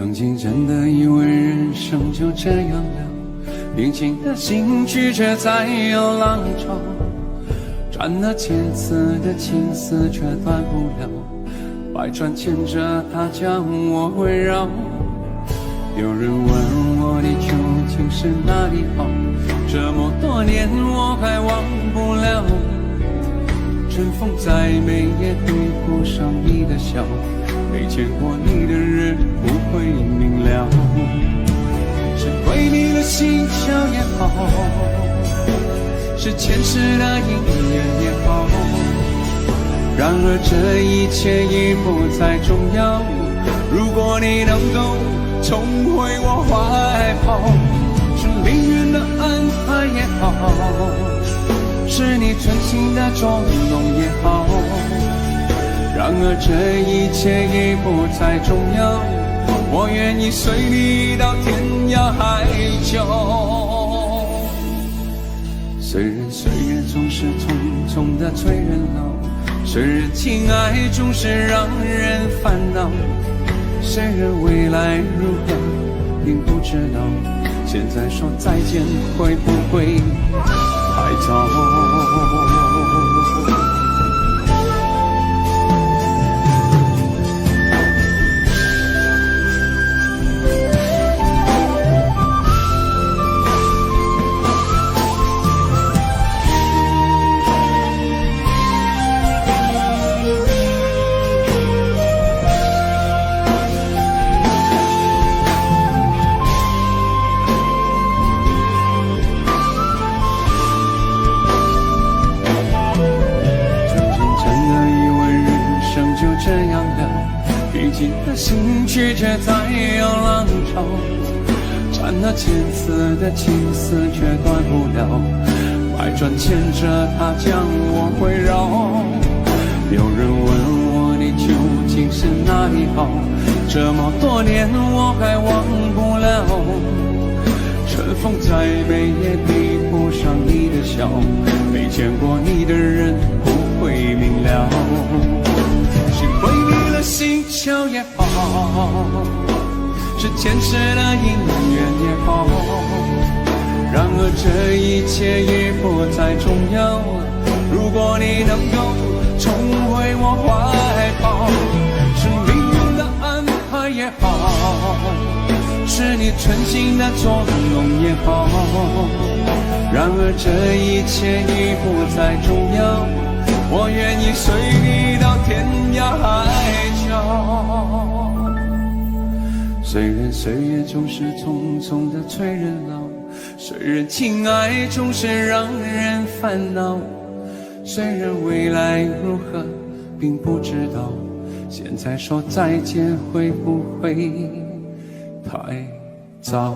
曾经真的以为人生就这样了，平静的心拒绝再有浪潮，转了千次的情丝却断不了，百转千折它将我围绕。有人问我你究竟是哪里好，这么多年我还忘不了，春风再美也对不上你的笑，没见过你的人不会明了，是对你的心笑也好，是前世的姻缘也好，然而这一切已不再重要，如果你能够重回我怀抱，是命运的安排也好，是你存心的捉弄也好，然而这一切已不再重要，我愿意随你到天涯海角。虽然岁月总是匆匆的催人老，虽然情爱总是让人烦恼，谁人未来如何并不知道，现在说再见会不会太早。这样的平静的心拒绝再有浪潮，斩了千次的情丝却断不了，百转千折它将我围绕。有人问我你究竟是哪里好，这么多年我还忘不了，春风再美也比不上你的笑，没见过你的人不会明了，是对你的心笑也好，是前世的姻缘也好，然而这一切已不再重要，如果你能够重回我怀抱，是命运的安排也好，是你存心的捉弄也好，然而这一切已不再重要，我愿意随你到天涯海角。虽然岁月总是匆匆的催人老，虽然情爱总是让人烦恼，虽然未来如何并不知道，现在说再见会不会太早。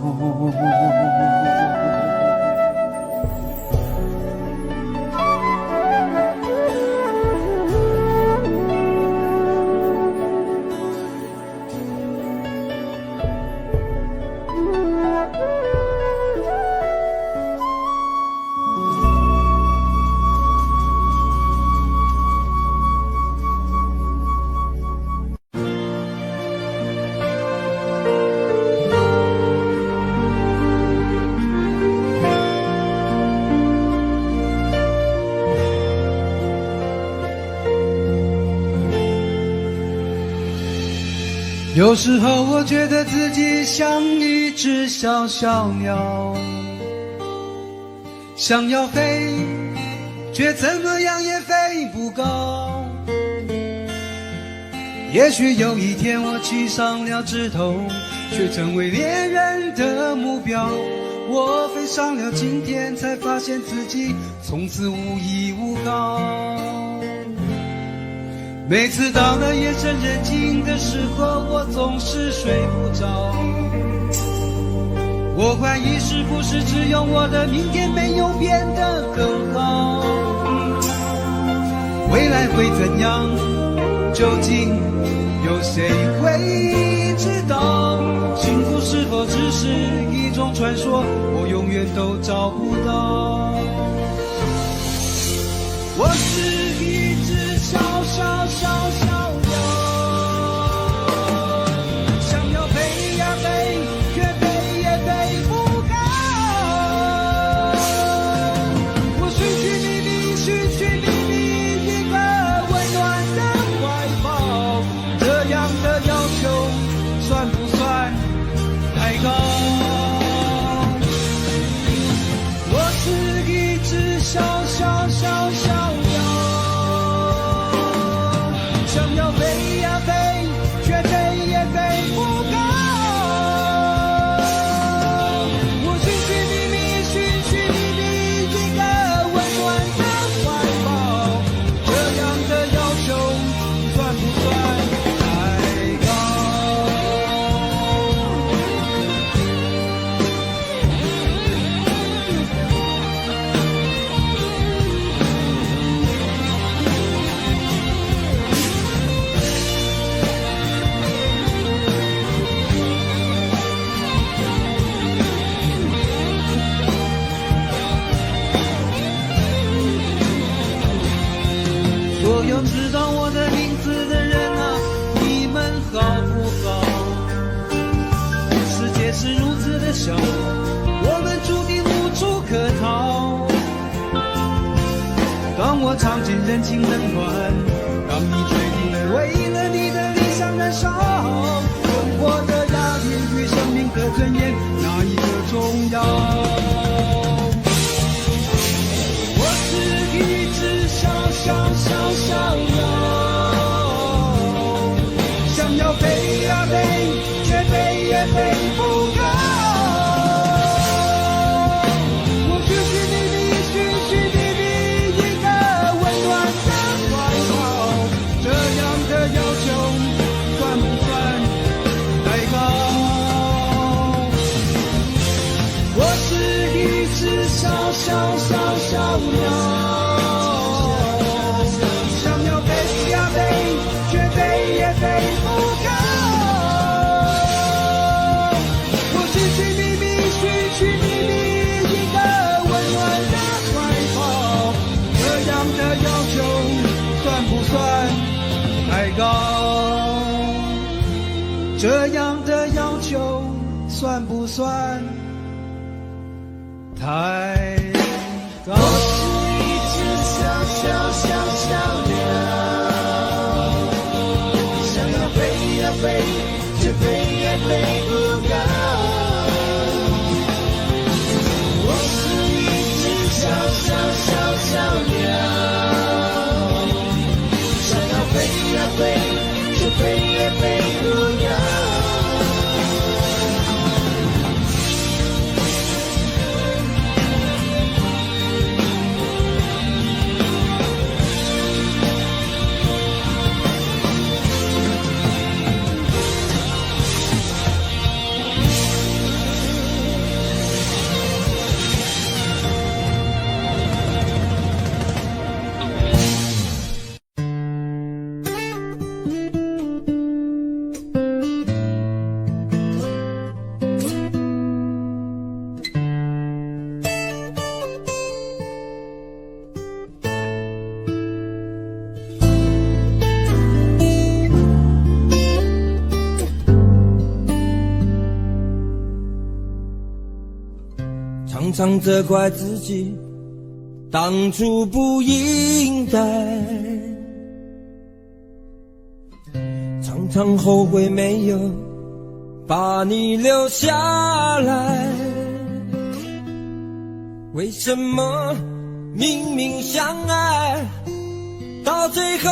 有时候我觉得自己像一只小小鸟，想要飞，却怎么样也飞不高。也许有一天我栖上了枝头，却成为猎人的目标。我飞上了青天，才发现自己从此无依无靠。每次到了夜深人静的时候，我总是睡不着。我怀疑是不是只有我的明天没有变得更好。未来会怎样，究竟有谁会知道？幸福是否只是一种传说，我永远都找不到。我是一只小小小小鸟，想要飞呀所有知道我的名字的人啊，你们好不好？世界是如此的小，我们注定无处可逃。当我尝尽人情冷暖，当你决定为了你的理想燃烧，生活的压力与生命的尊严，哪一个重要？我是一只小鸟，想要飞呀飞，却飞也飞不高。我寻寻觅觅一个温暖的怀抱，这样的要求算不算太高？我是一只小鸟。这样的要求算不算太高？我是一只小鸟，想要飞呀飞，却飞也飞不高。我是一只小鸟，想要飞呀飞，却飞也飞不高。常常责怪自己当初不应该，常常后悔没有把你留下来。为什么明明相爱，到最后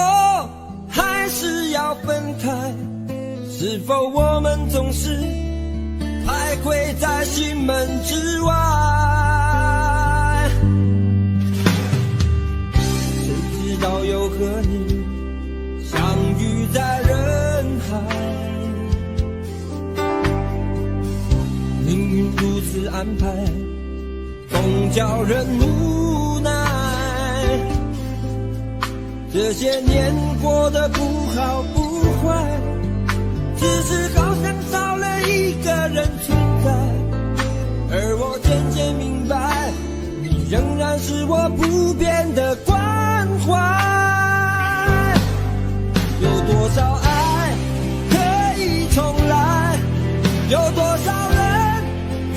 还是要分开？是否我们总是徘徊在心门之外？谁知道又和你相遇在人海，命运如此安排，总叫人无奈。这些年过得不好不坏，只是好像少了一个人存在，而我渐渐明白，你仍然是我不变的关怀。有多少爱可以重来，有多少人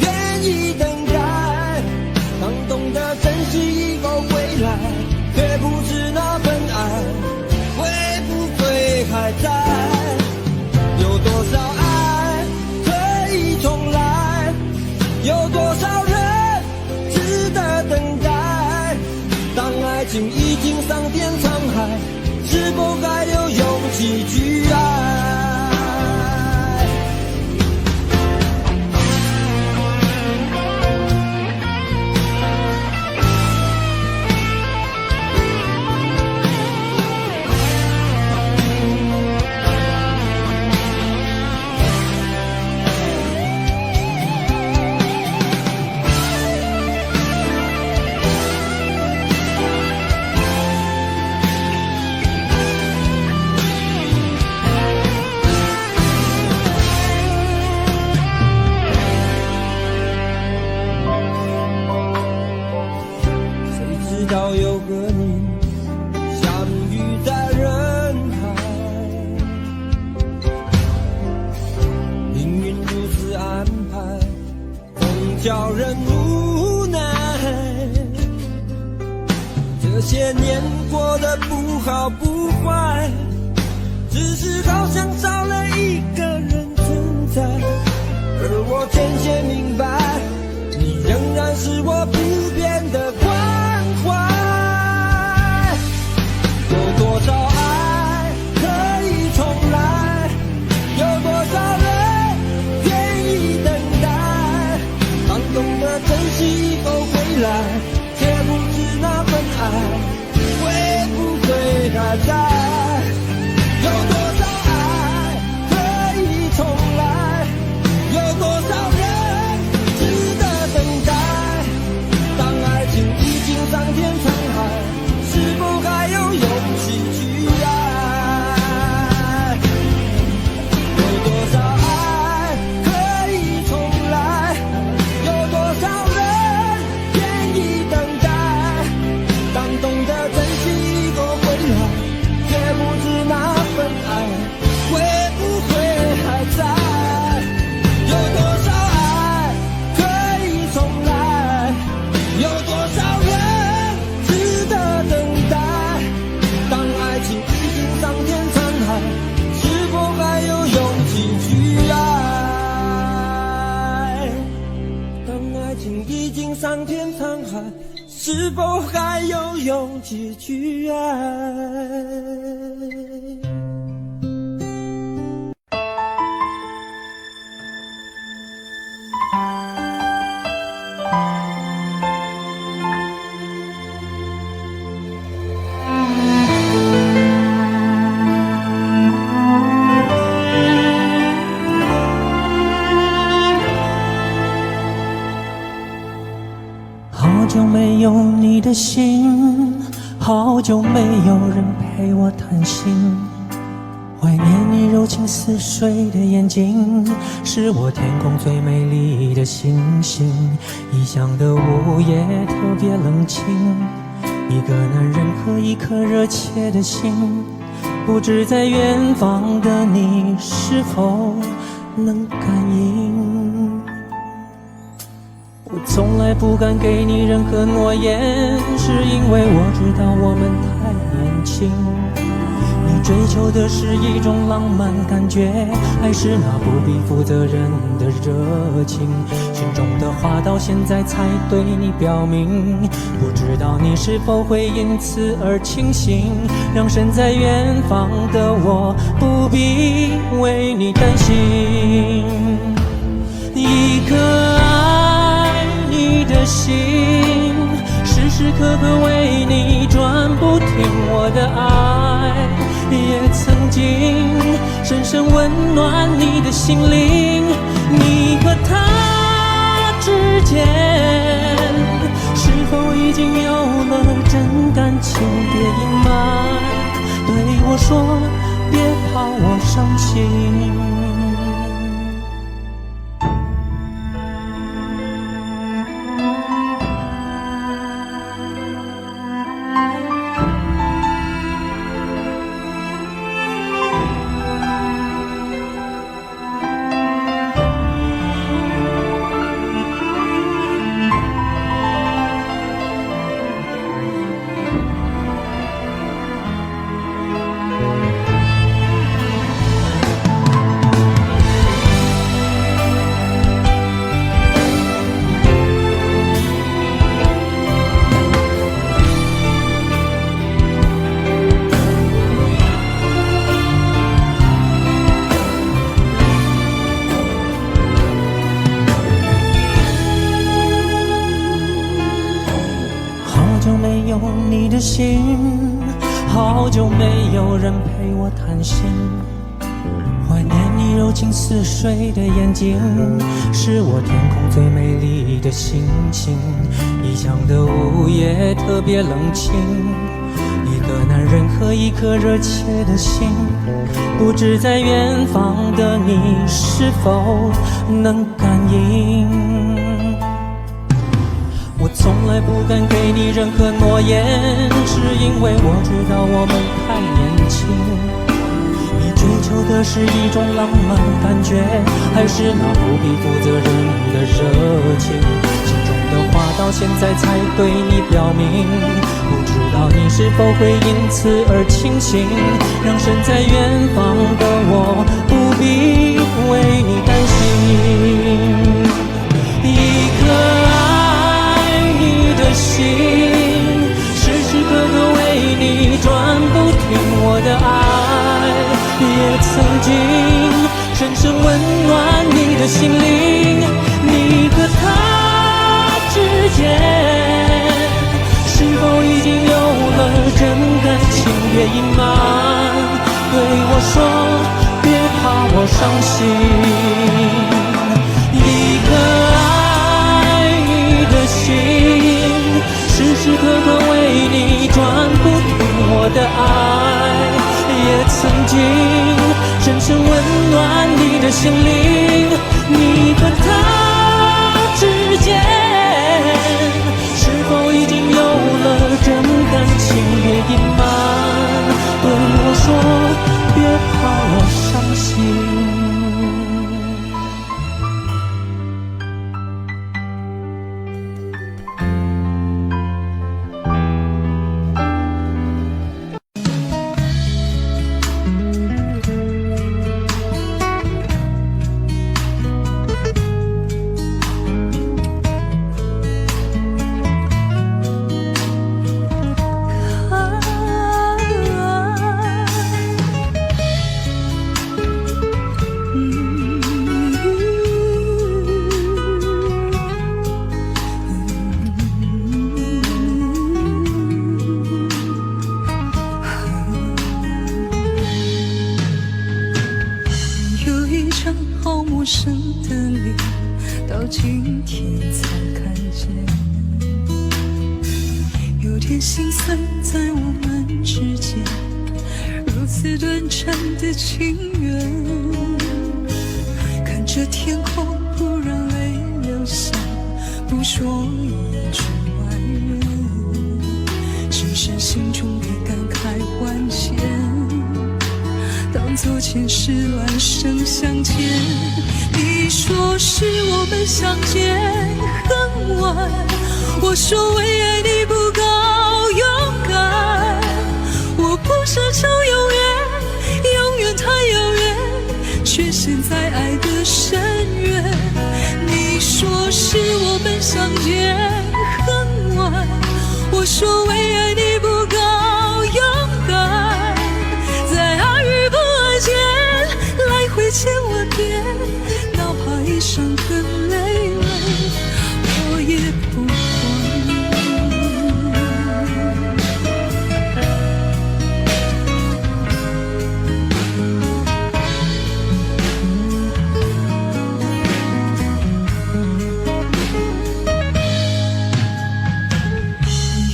愿意等待，当懂得珍惜以后回来，却不知那份爱会不会还在。有多少爱可以重来，有多少人值得等待，当爱情已经桑田沧海，是否还有勇气去爱？好不坏，只是好像少了一个人存在，而我渐渐明白，你仍然是我不变的关怀。有多少爱可以重来，有多少人愿意等待，当懂得珍惜以后回来，却不知那份爱会不会还在。有多少爱可以重来，有多少人值得等待，当爱情已经桑田沧海，是否还有勇气去爱？有多少爱可以重来，有多少人愿意等待，当懂得珍惜以后回来，却不知那份爱会不会还在。有多少爱可以重来，有多少人值得等待，当爱情已经桑田沧海，是否还有勇气去爱？当爱情已经桑田沧海，是否还有勇气去爱？好久没有你的心，好久没有人陪我谈心，怀念你柔情似水的眼睛，是我天空最美丽的星星。异乡的午夜特别冷清，一个男人和一颗热切的心，不知在远方的你是否能感应。我从来不敢给你任何诺言，是因为我知道我们太年轻。你追求的是一种浪漫感觉，还是那不必负责任的热情？心中的话到现在才对你表明，不知道你是否会因此而清醒，让身在远方的我不必为你担心。一颗爱你的心，时时刻刻为你转不停，我的爱也曾经深深温暖你的心灵。你和他之间是否已经有了真感情？别隐瞒，对我说，别怕我伤心。没有你的心，好久没有人陪我谈心，怀念你柔情似水的眼睛，是我天空最美丽的星星。异乡的午夜特别冷清，一个男人和一颗热切的心，不知在远方的你是否能感应。我从来不敢给你任何诺言，是因为我知道我们太年轻。你追求的是一种浪漫感觉，还是那不必负责任的热情？心中的话到现在才对你表明，不知道你是否会因此而清醒，让身在远方的我不必为你担心。一颗爱你的心，时时刻刻为你转不停，我的爱也曾经深深温暖你的心灵。你和他之间是否已经有了真感情？别隐瞒，对我说别怕我伤心。一颗爱你的心，时时刻刻为你转不停，我的爱也曾经深深温暖你的心灵。你和他之间是否已经有了真感情？别隐瞒，对我说别怕我伤心。到今天才看见，有点心酸在我们之间，如此短暂的情缘。看着天空，不让泪流下，不说一句万人，只是心中的感慨万千，当作前世来生相见。你说是我们相见很晚，我说为爱你不够勇敢，我不奢求永远，永远太遥远，却陷在爱的深渊。你说是我们相见很晚，我说为爱你不够勇敢，在爱与不爱间来回千万遍，哪怕一伤痕累累，我也不管。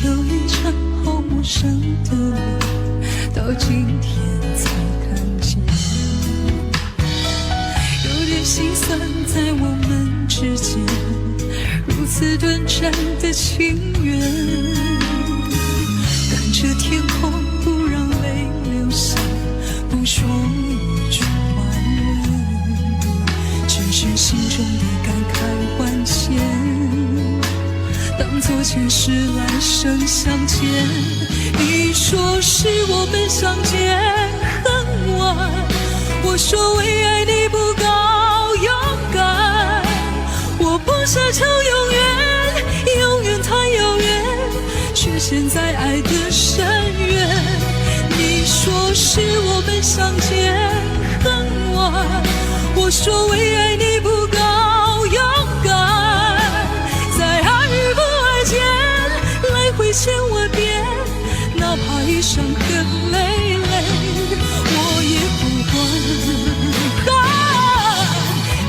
有一张好陌生的脸，到今天才看见，有点心酸在我们之间，如此短暂的情缘。看着天空，不让泪流下，不说一句万人，只是心中的感慨万千，当作前世来生相见。你说是我们相见很晚，我说为爱你不够勇敢，我不奢求永远，永远太遥远，却陷在爱的深渊。你说是我们相见很晚，我说为爱你不够勇敢，在爱与不爱间来回千万遍，哪怕一伤痕累累，我也不管。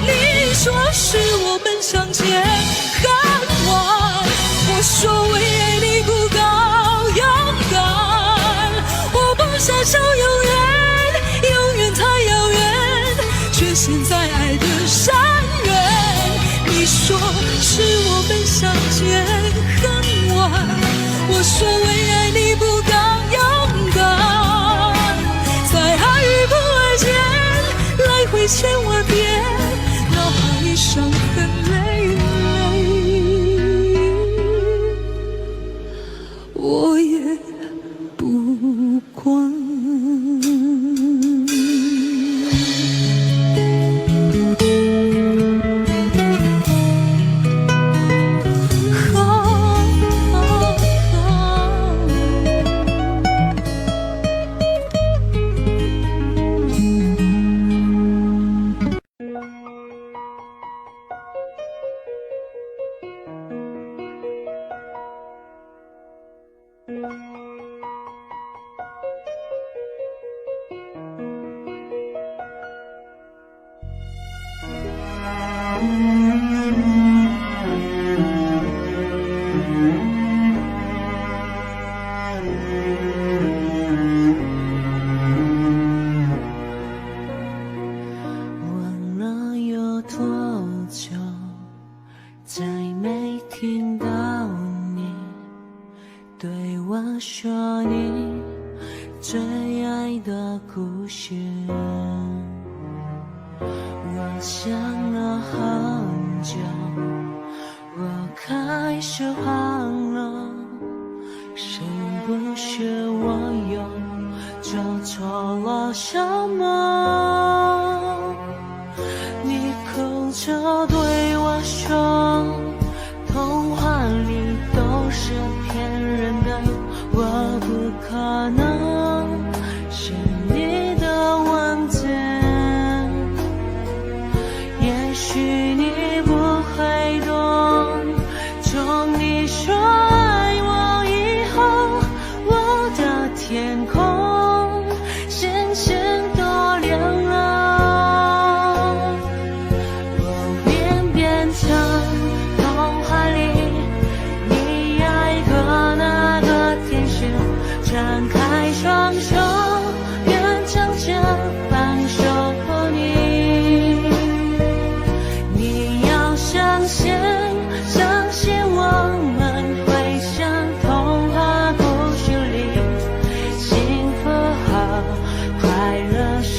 你说是我们相见很晚，我说为爱你不够勇敢，我不奢求永远，永远太遥远，却陷在爱的深渊。你说是我们相见很晚，我说为爱你不够勇敢，在爱与不爱间爱的故事。我想了很久，我开始忘了，是不是我又做错了什么？你哭着对我说，童话里都是骗人的，我不可能是你的王子。也许你不会懂，从你说爱我以后，我的天空渐渐多亮了。我便变成童话里你爱的那个天使，张开双手，变成这放手你。你要相信，相信我们会像童话故事里，幸福和快乐是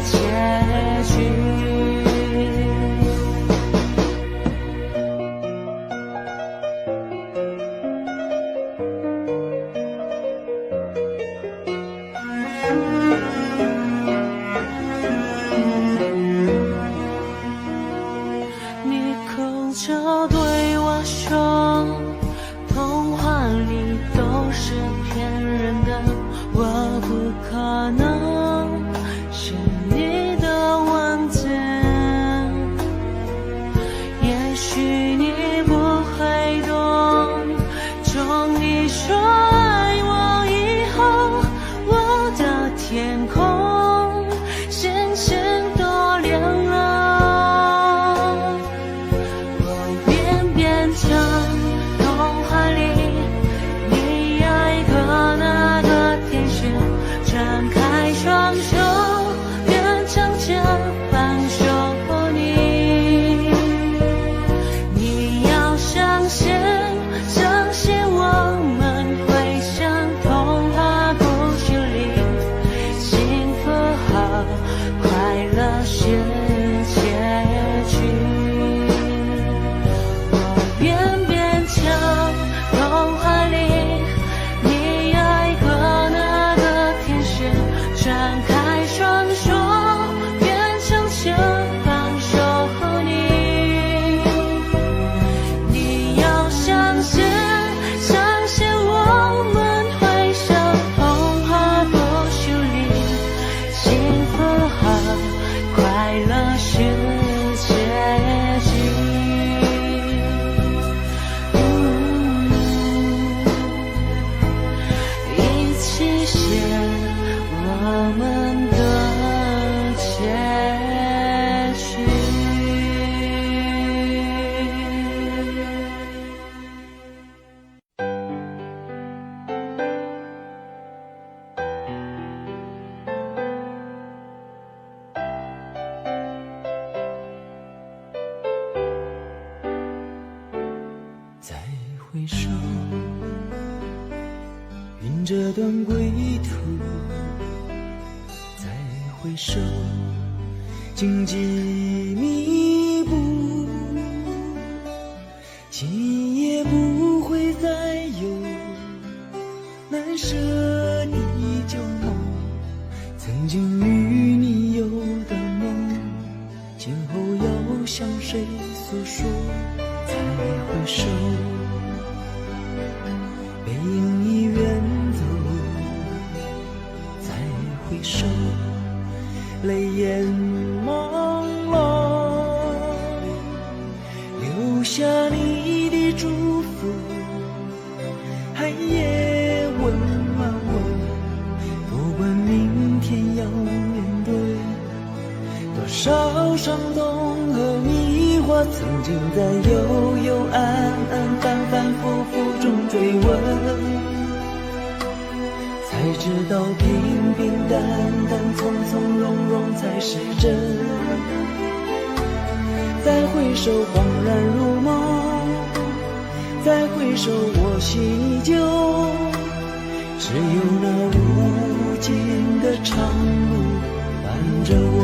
结局。你哭着对我说，童话里都是骗人的，我不可能是你的王子。也许你不会懂，从你说爱我以后，我的天空渐渐多亮了。我便变成童话里你爱的那个天使，张开双手，变成这放手你。你要相信，相信我们会像童话故事里，幸福和快乐是结局。我便变成童话里你爱的那个天使，张开双手，变成这放手你。你要相信，相信我们会像童话故事里，幸福和快乐是结局。一起写我们的结局。再回首，云这段归途；再回首，荆棘密布，今夜不会再有难舍的旧梦。曾经与你有的梦，今后要向谁诉说？再回首，背影已远走；再回首，泪眼朦胧，留下你的祝福，寒夜温暖我。不管明天要面对多少伤痛和迷惑，曾经在幽幽暗暗、反反复复中追问，才知道平平淡淡、从从容容才是真。再回首，恍然如梦；再回首，我心依旧。只有那无尽的长路伴着我。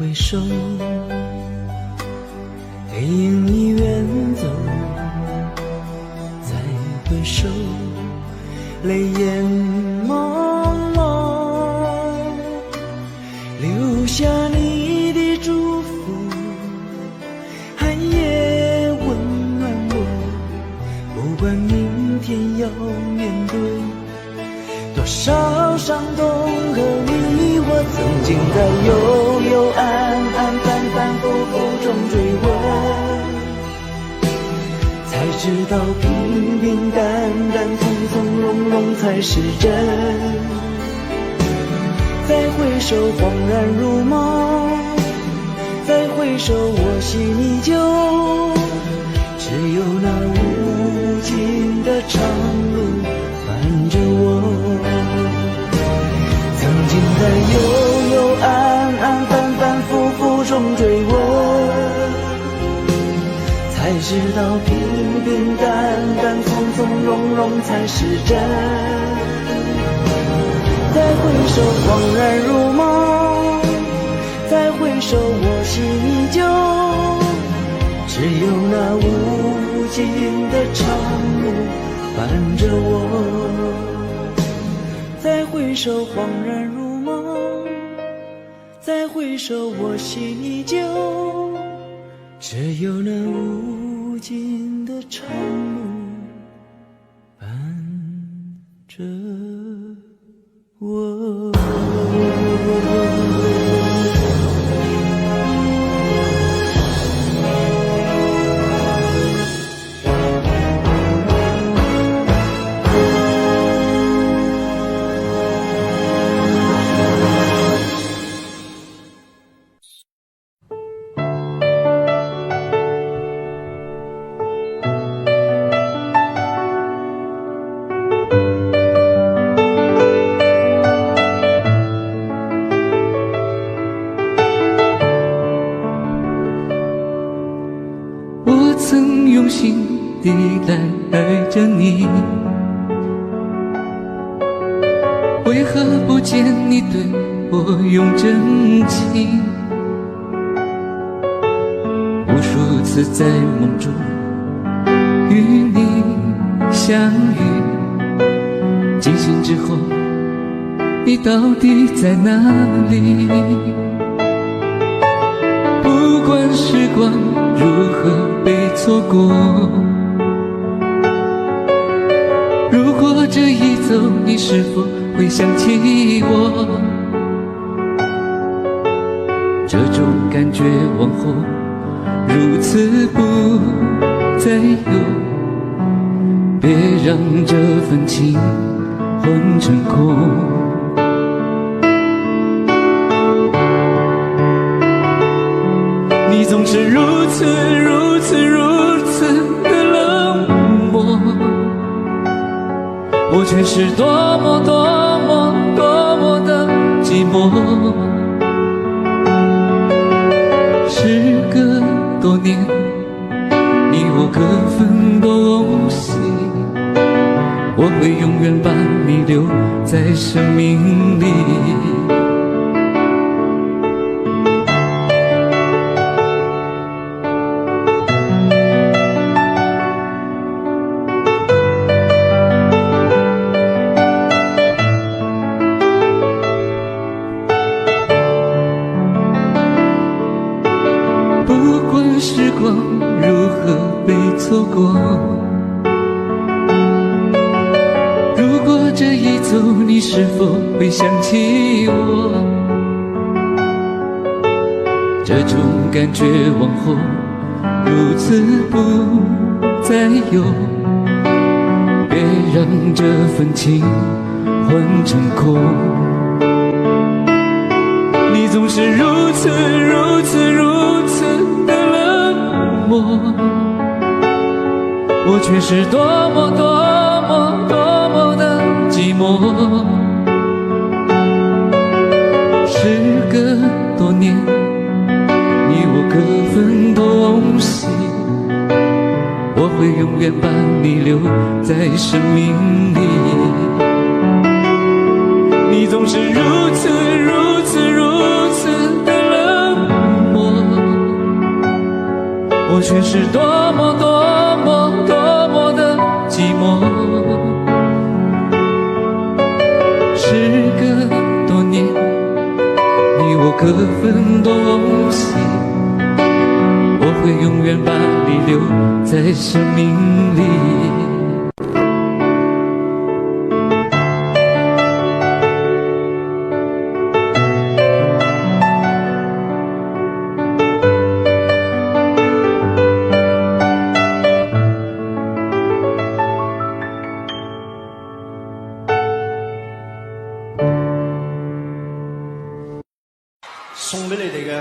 回首，背影已远走，再回首，泪眼朦胧，留下你的祝福，寒夜温暖我，不管明天要面对多少伤痛和迷惑，曾经在幽幽暗暗反反复复中追问，才知道平平淡淡从从容容才是真。再回首恍然如梦，再回首我心依旧，只有那无尽的长路伴着我。曾经在幽幽暗暗反反复复中追问，才知道平平淡淡从从容容才是真。再回首恍然如梦，再回首我心依旧，只有那无尽的长路伴着我。再回首恍然如梦，再回首我心依旧，只有那无尽的长路伴着我。地来爱着你，为何不见你对我用真情？无数次在梦中与你相遇，惊醒之后你到底在哪里？不管时光如何被错过，如果这一走，你是否会想起我？这种感觉往后如此不再有，别让这份情混成空。你总是如此的冷漠，我却是多么的寂寞。时隔多年，你我各分东西，我会永远把你留在生命里。时光如何被错过，如果这一走，你是否会想起我？这种感觉往后如此不再有，别让这份情换成空。你总是如此如此如此的冷漠，我却是多么多么多么的寂寞。时隔多年，你我各分东西，我会永远把你留在生命里。你总是如此如此如此的冷漠，我却是多么多么多么的寂寞。时隔多年，你我各分东西，我会永远把你留在生命里。送俾你哋嘅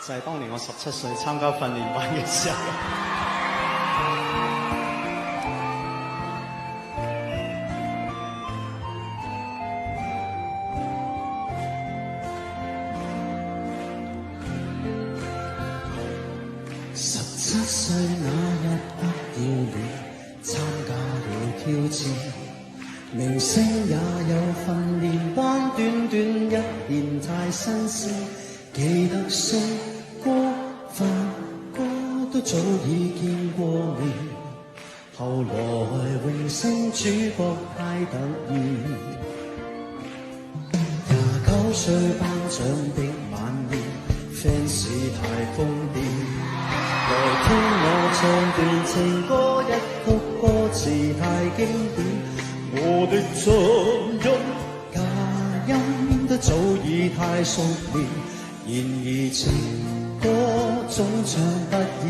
就係當年我17歲參加訓練班嘅時候。17歲那日不要臉，參加了挑戰，明星也有訓練班，短短一年太新鮮。記得信歌發歌都早已見過面，後來榮升主角太突然。29歲頒獎的晚宴 ，fans 太瘋癲，來聽我唱段情歌，一曲歌詞太經典，我的噪音假音都早已太熟練。然而情歌總唱不厭，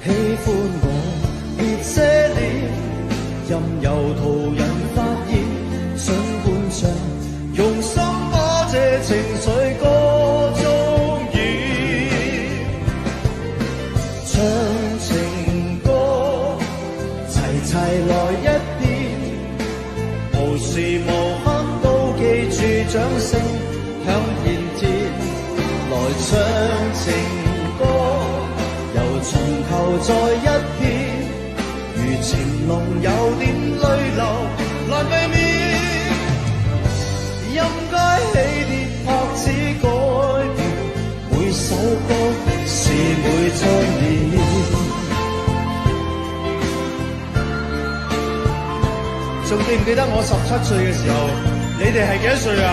喜歡我別遮臉，任由途人發現，儘管唱，用心把這情緒歌中演，唱情歌齊齊來一遍，無時無刻都記住掌聲響遍天，來唱情歌，由從頭再一遍，如情濃有點淚流難避免，任街起跌拍子改變，每首歌是每張臉。仲記唔記得我17歲嘅時候，你哋係幾多歲啊？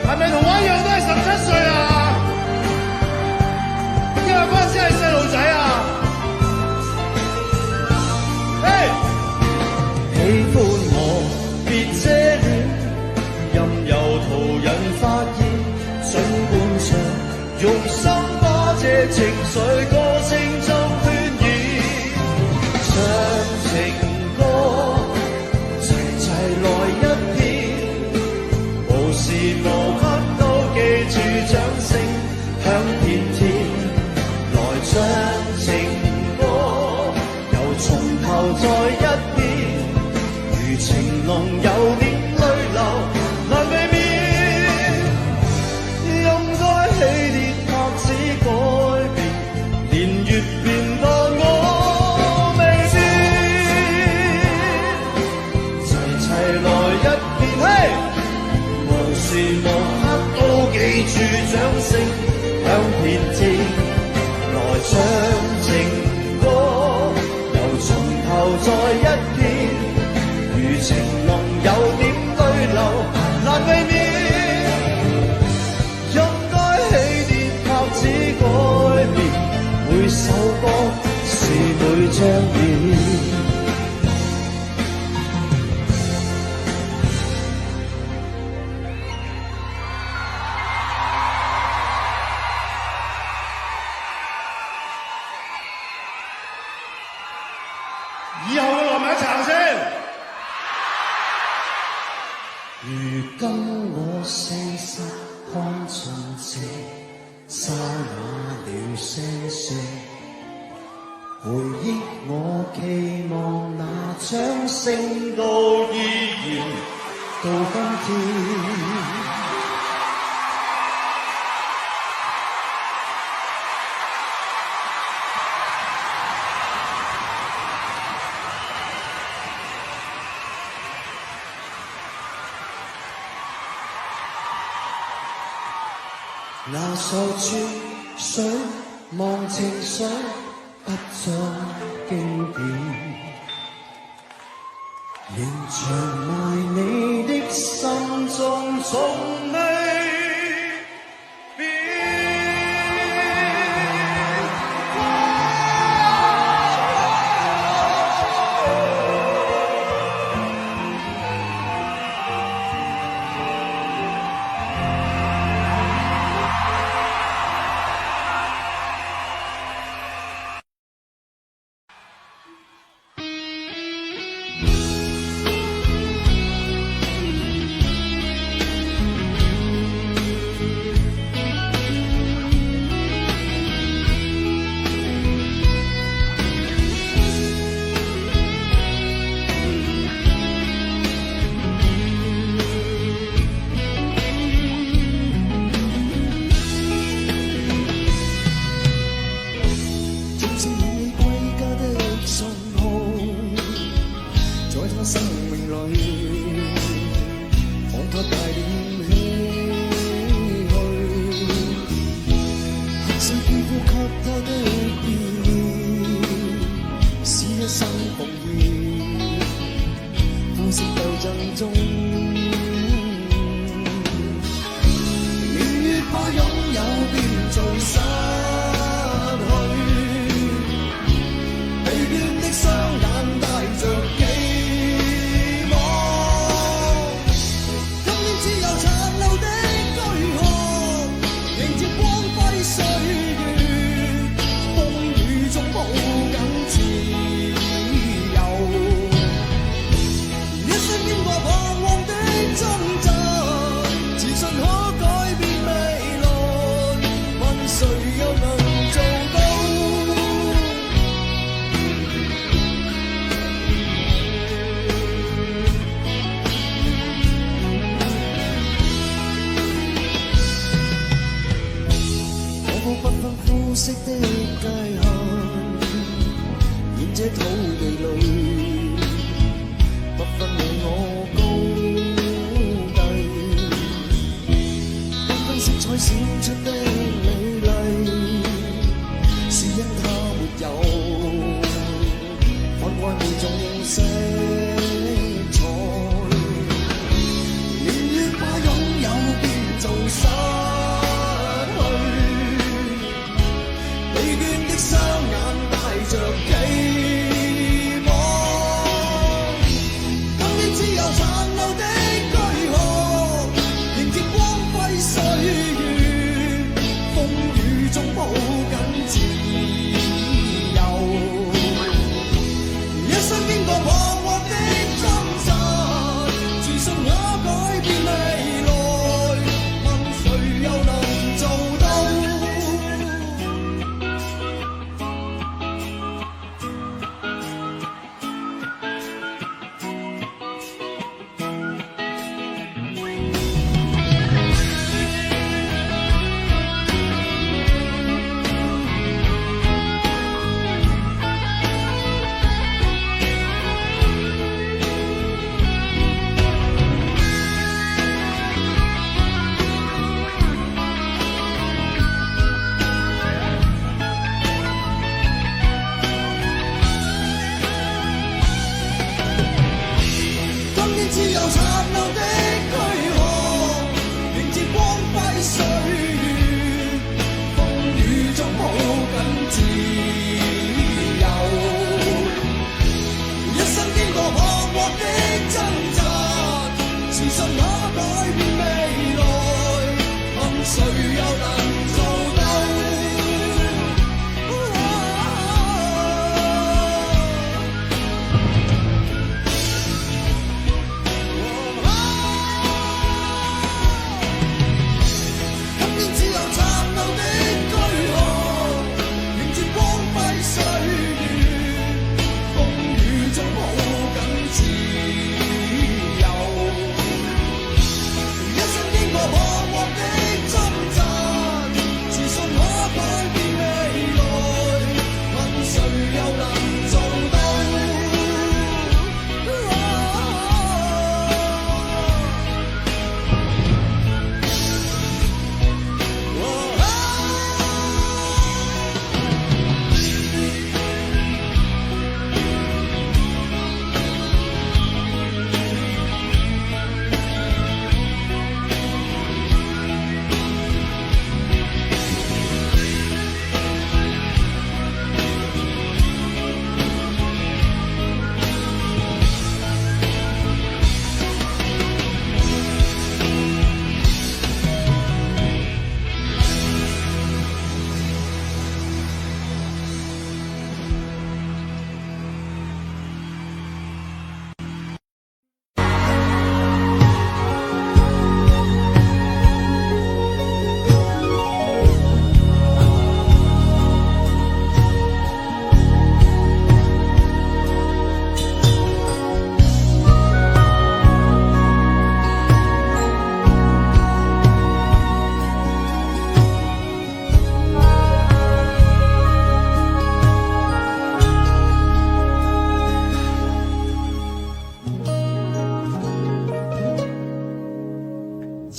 係咪同我一樣都係17歲啊？因為嗰陣時係細路仔啊！嘿，喜歡我別遮臉，任由途人發現，儘管唱，用心把這情緒歌聲中渲染，唱情歌齊齊來一遍，無時無刻都記住掌聲響遍天，來唱情歌，由從頭再一遍，如情濃有點淚流難避免，任該起跌拍子改變，年月變淡我未知，齊齊來一遍，嘿，無時無刻都記住掌聲響遍天，來唱情歌，由從頭再一遍，如情濃有點淚流難避免，任該起跌拍子改變，每首歌是每張臉。以後會落埋一齊先。如今我誠實看盡這沙啞了聲說，回憶我期望那掌聲都依然到今天。那首絕水望情緒不再經典，仍長埋你的心中，從未變。一生經過彷徨。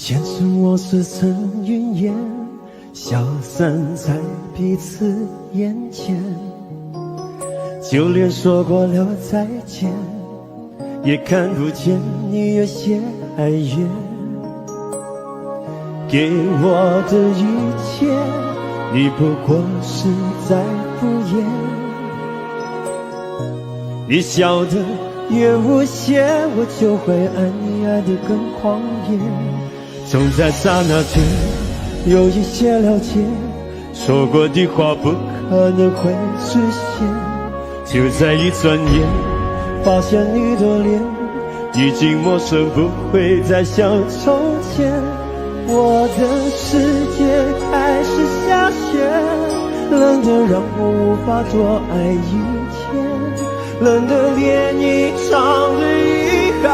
前尘我似曾云烟，消散在彼此眼前。就连说过了再见，也看不见你有些哀怨。给我的一切，你不过是在敷衍。你笑得越无邪，我就会爱你爱得更狂野。总在刹那间有一些了解，说过的话不可能会实现。就在一转眼，发现你的脸已经陌生，不会再像从前。我的世界开始下雪，冷得让我无法多爱一天，冷得连一场的遗憾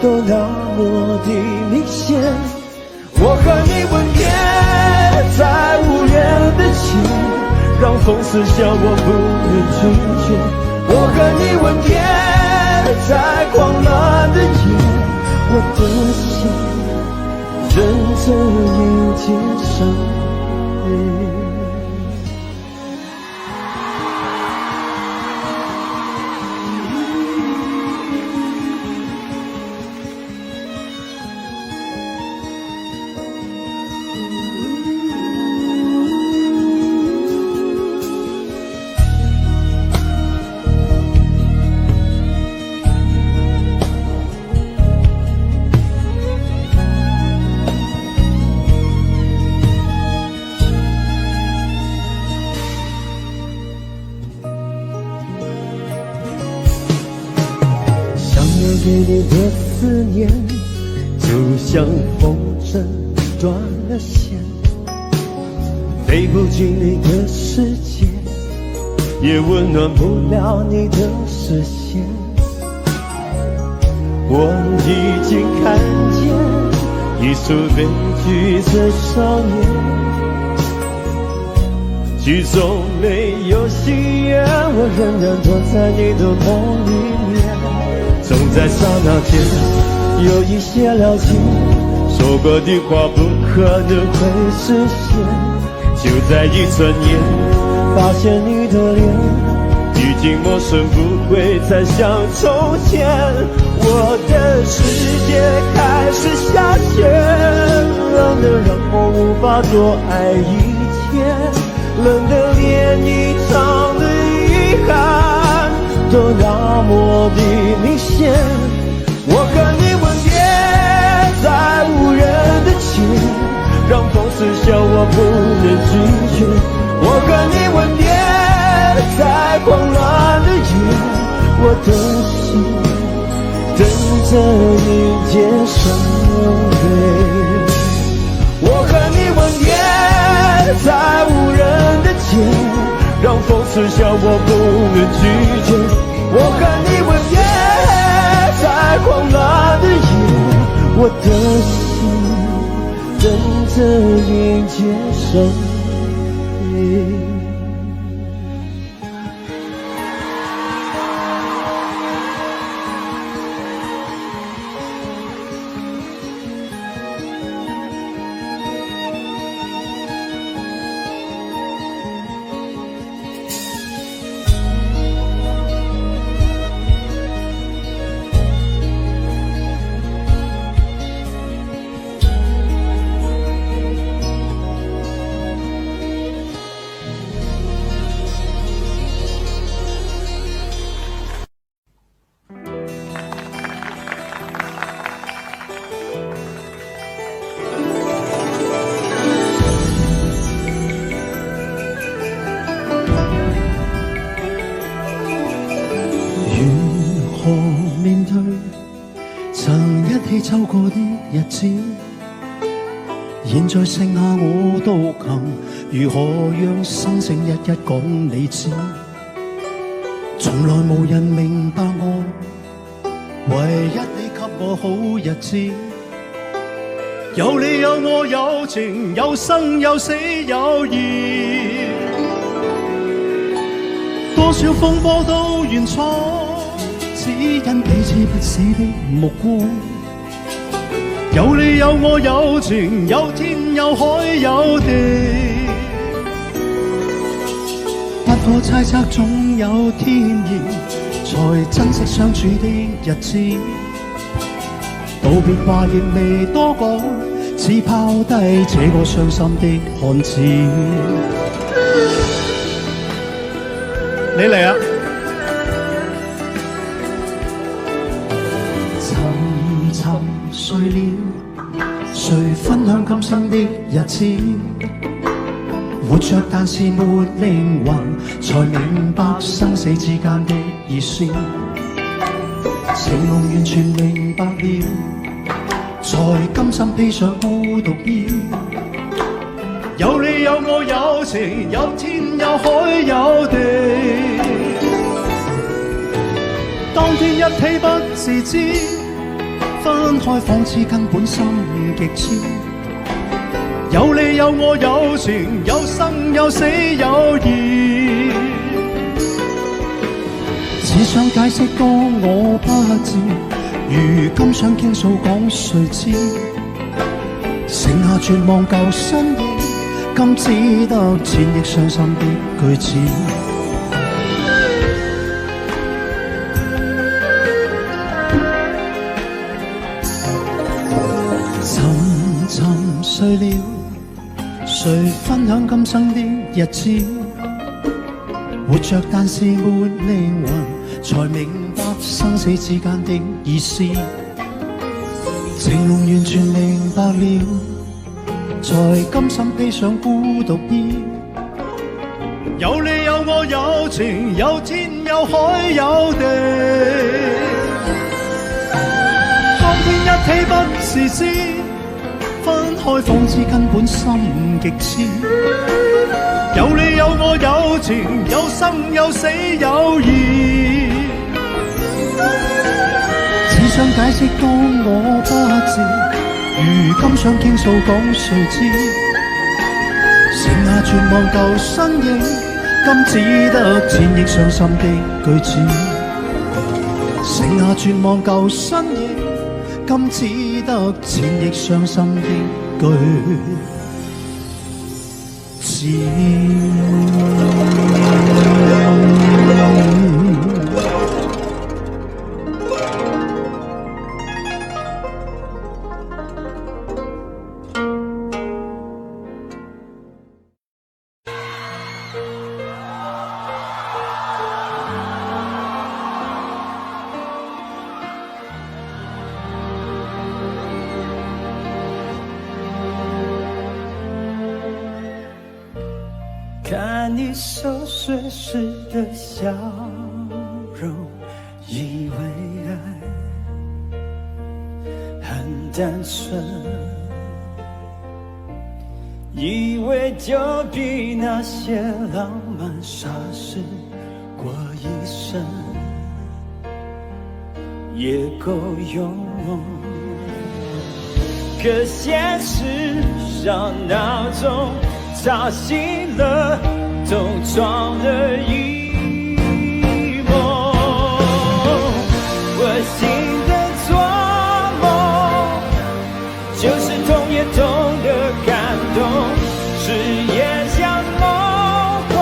都那么的明显。我和你吻别在无人的街，让风撕笑我不能拒绝。我和你吻别在狂乱的夜，我的心认真迎接伤悲。给你的思念，就像风筝断了线，飞不进你的世界，也温暖不了你的视线。我已经看见一出悲剧的少年，剧中没有喜悦，我仍然躲在你的梦里面。总在刹那间有一些了解，说过的话不可能会实现。就在一转眼，发现你的脸已经陌生，不会再像从前。我的世界开始下雪，冷得让我无法多爱一天，冷得连一场的遗憾都那么的明显。我和你吻别在无人的街，让风撕笑我不能拒绝。我和你吻别在狂乱的夜，我的心等着迎接伤悲。我和你吻别在无人的街，让风撕笑我不能拒绝。我和你吻别在狂乱的夜，我的心等着迎接生命。如何面對曾一起走過的日子？現在剩下我獨行，如何讓心聲一一講你知？從來無人明白我，唯一你給我好日子。有你有我有情，有生有死有義，多少風波都願闖，只因彼此不死的目光。有你有我有情，有天有海有地，不可猜測總有天意，才珍惜相處的日子。道別話亦未多講，只拋低這個傷心的漢子。你嚟啊！沉沉睡了，誰分享今生的日子？活着但是沒靈魂，才明白生死之間的意思。情濃完全明白了，才甘心披上孤獨衣。有你有我有情，有天有海有地，當天一起不自知，分開仿似根本心極痴。有你有我有情，有生有死有義，只想解釋多我不知，如今想傾訴講誰知，剩下絕望舊身影，今只得千億傷心的句子。沉沉睡了，誰分享今生的日子？活着但是沒靈魂，才明白生死之間的意思。情濃完全明白了，才甘心披上孤獨衣。有你有我有情，有天有海有地，當天一起不自知，分開仿似根本心極痴。有你有我有情，有生有死有義，只想解釋當我不知，如今想傾訴講誰知，剩下絕望舊身影，今只得千億傷心的句子。剩下絕望舊身影，今只得千億傷心的句子。看你熟睡时的笑容，以为爱很单纯，以为就比那些浪漫傻事过一生也够用。可现实上闹钟吵醒了东窗的一梦，我醒的做梦，就是痛也痛的感动，是也像梦话，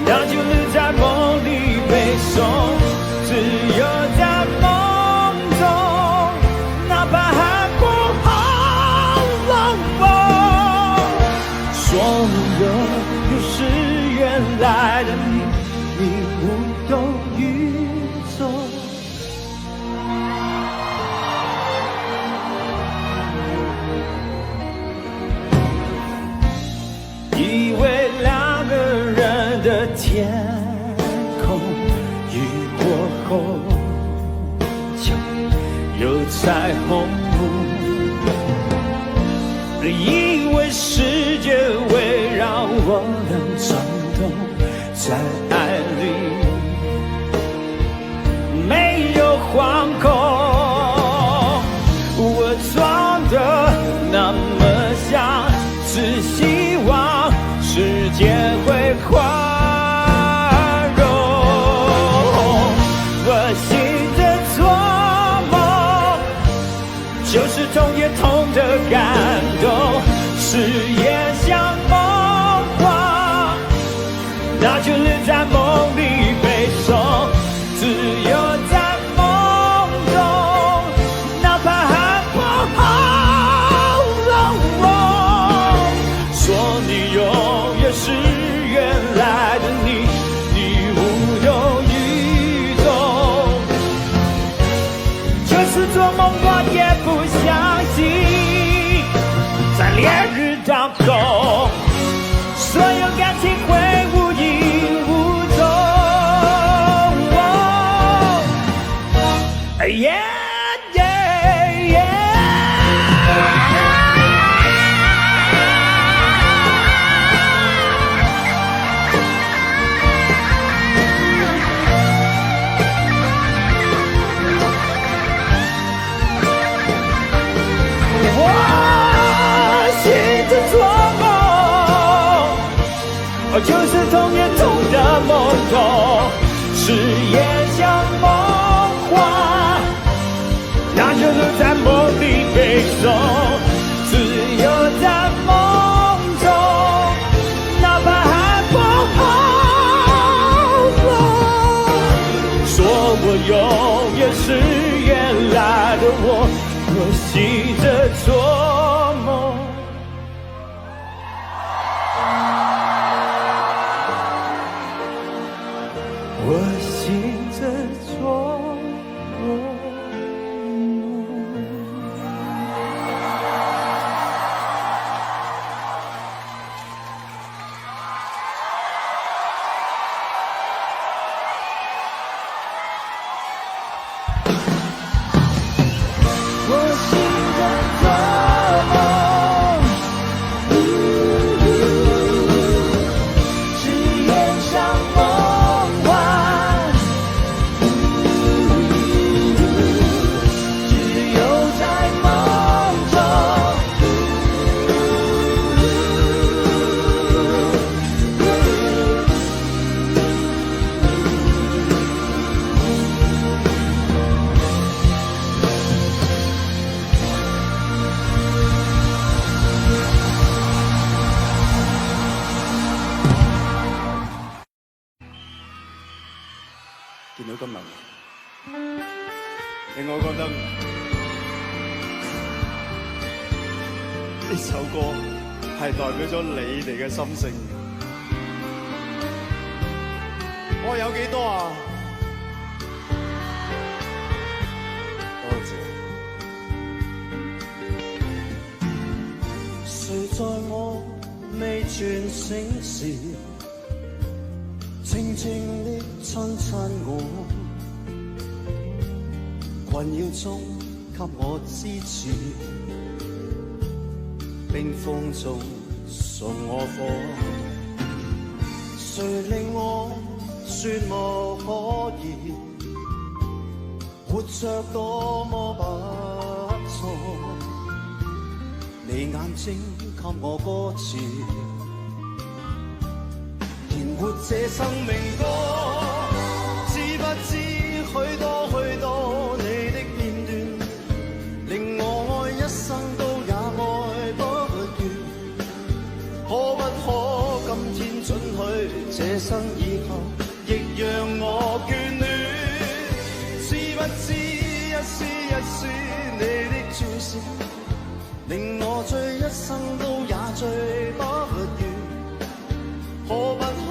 那就留在梦里背诵，只有在梦中，哪怕海枯好冷风，所有不是原来的你，你无动于衷。以为两个人的天空，雨过后就有彩虹，以为世界围绕我能转动，在爱里没有惶恐，我装的那么像，只希望世界会宽容。我醒着做梦，就是感动，誓言像梦话，那就留在梦里悲伤，只有在梦中，哪怕害怕。说你永远是原来的你，你无忧于衷，就是做梦我也不相信，在烈日当中，所有感情会无影无踪。就是痛也痛的梦中，誓言像梦话，那就留在梦里悲伤，只有在梦中，哪怕害怕。说我永远是原来的我，我醒着做梦。我醒着做梦。我醒着做梦，誓言像梦话。見到咁流年，令我覺得呢首歌係代表咗你哋嘅心聲。我有幾多啊？多謝。誰在我未全醒時，靜靜的親親我，困擾中給我支持，冰封中送我火。誰令我說無可疑，活着多麼不錯，你眼睛給我歌詞，填活這生命歌。知不知許多許多你的片段，令我愛一生都也愛不完。可不可今天准許這生以後，亦讓我眷戀？知不知一絲一絲你的注視，令我醉一生都也醉不完。可不可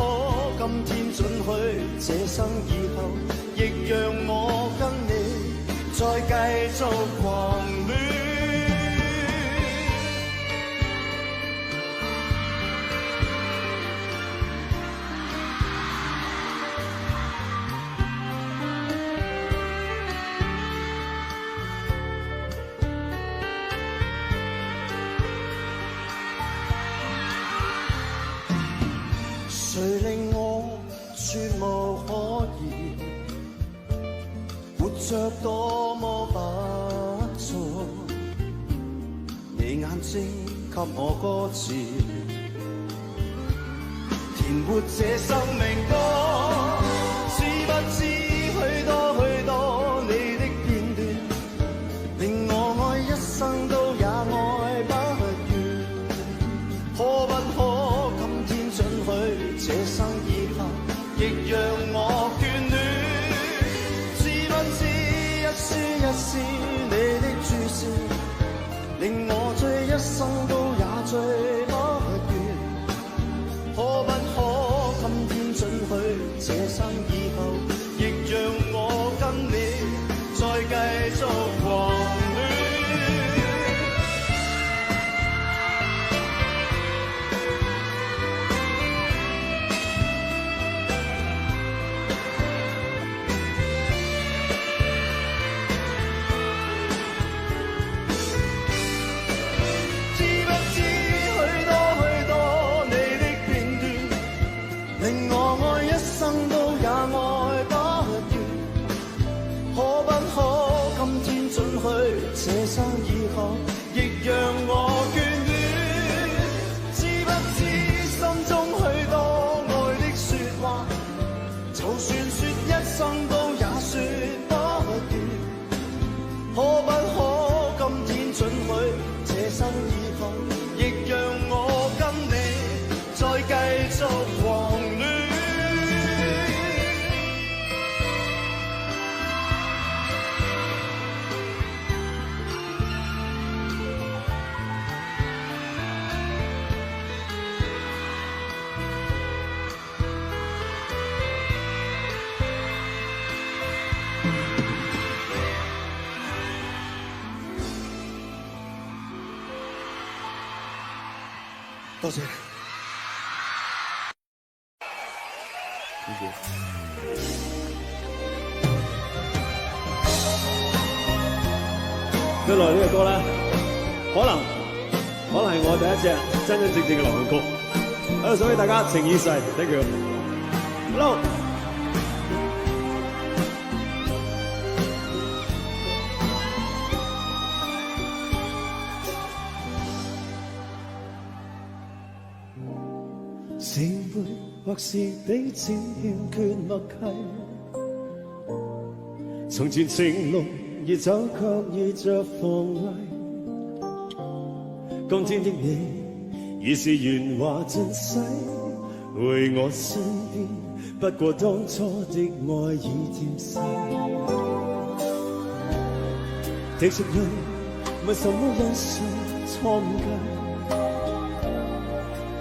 今天准許這生以後，亦讓我跟你再繼續狂戀？誰令我絕無可疑，活着多麼不錯，你眼睛給我歌詞，填活這生命歌。知不知許多許多你的片段，令我愛一生都也愛多謝。跟落嚟呢個歌咧，可能係我第一隻真真正正嘅流行曲，喺度送俾大家，情意世 ，thank you。Hello。是會或是彼此欠缺默契，從前情濃熱酒卻遇着防衛，今天的你已是圓滑盡洗，回我身邊，不過當初的愛已漸逝，滴着淚問什麼因素錯誤計，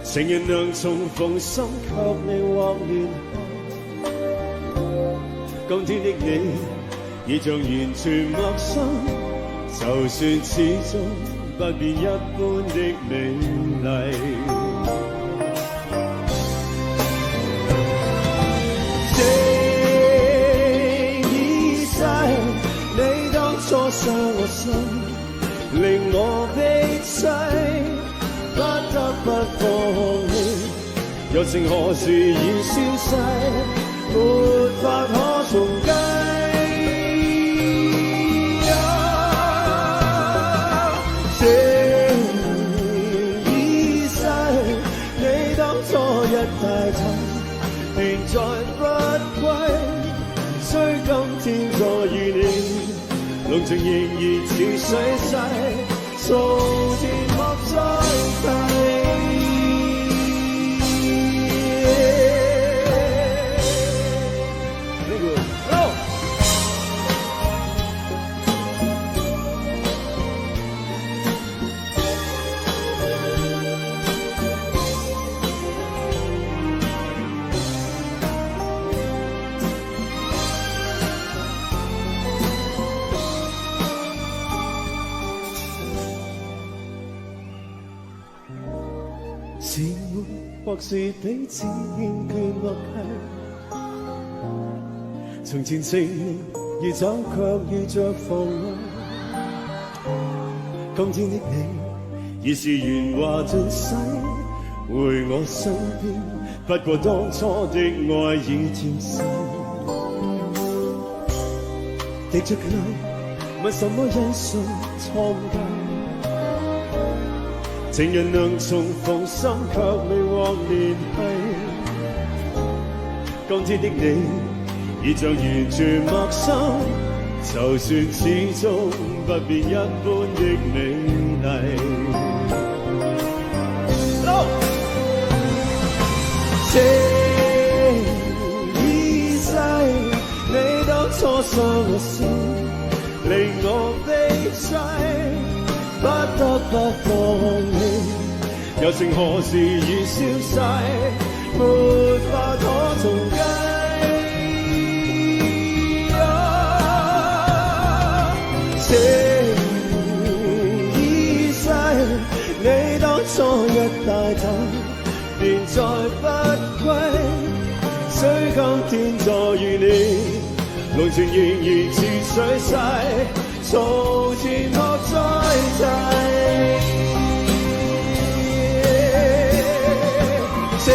情人能重逢心卻未獲聯繫，今天的你已像完全陌生，就算始終不變一般的美麗，情已逝，你當初傷我心，令我悲凄，不得不放棄，柔情何時已消逝，沒法可重計。情已逝，你當初一帶走，便再不歸，雖今天再遇你，濃情仍然似水逝，從前莫再提。是會或是彼此欠缺默契，從前情濃如酒卻遇着防衛，今天的你已是圓滑盡洗，回我身邊，不過當初的愛已漸逝，滴着淚問什麼因素錯誤計，情人能重逢心卻未獲聯繫，今天的你已像完全陌生，就算始終不變一般的美麗。情已逝，你當初傷我心，令我悲凄，不得不放棄，柔情何時已消逝，沒法可重計。情已逝，你當初一帶走，便再不歸，雖今天再遇你，濃情仍然似水逝，從前莫再提。情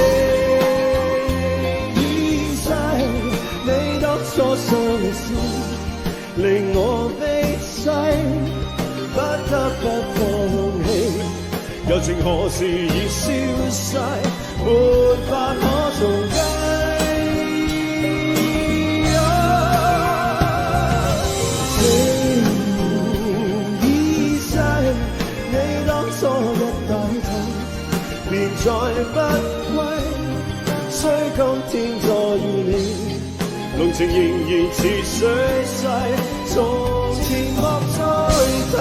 已逝，你當初傷我心，令我悲凄，不得不放棄，柔情何時已消逝，沒法可重計。便再不歸，雖今天再遇你，濃情仍然似水逝，從前莫再提。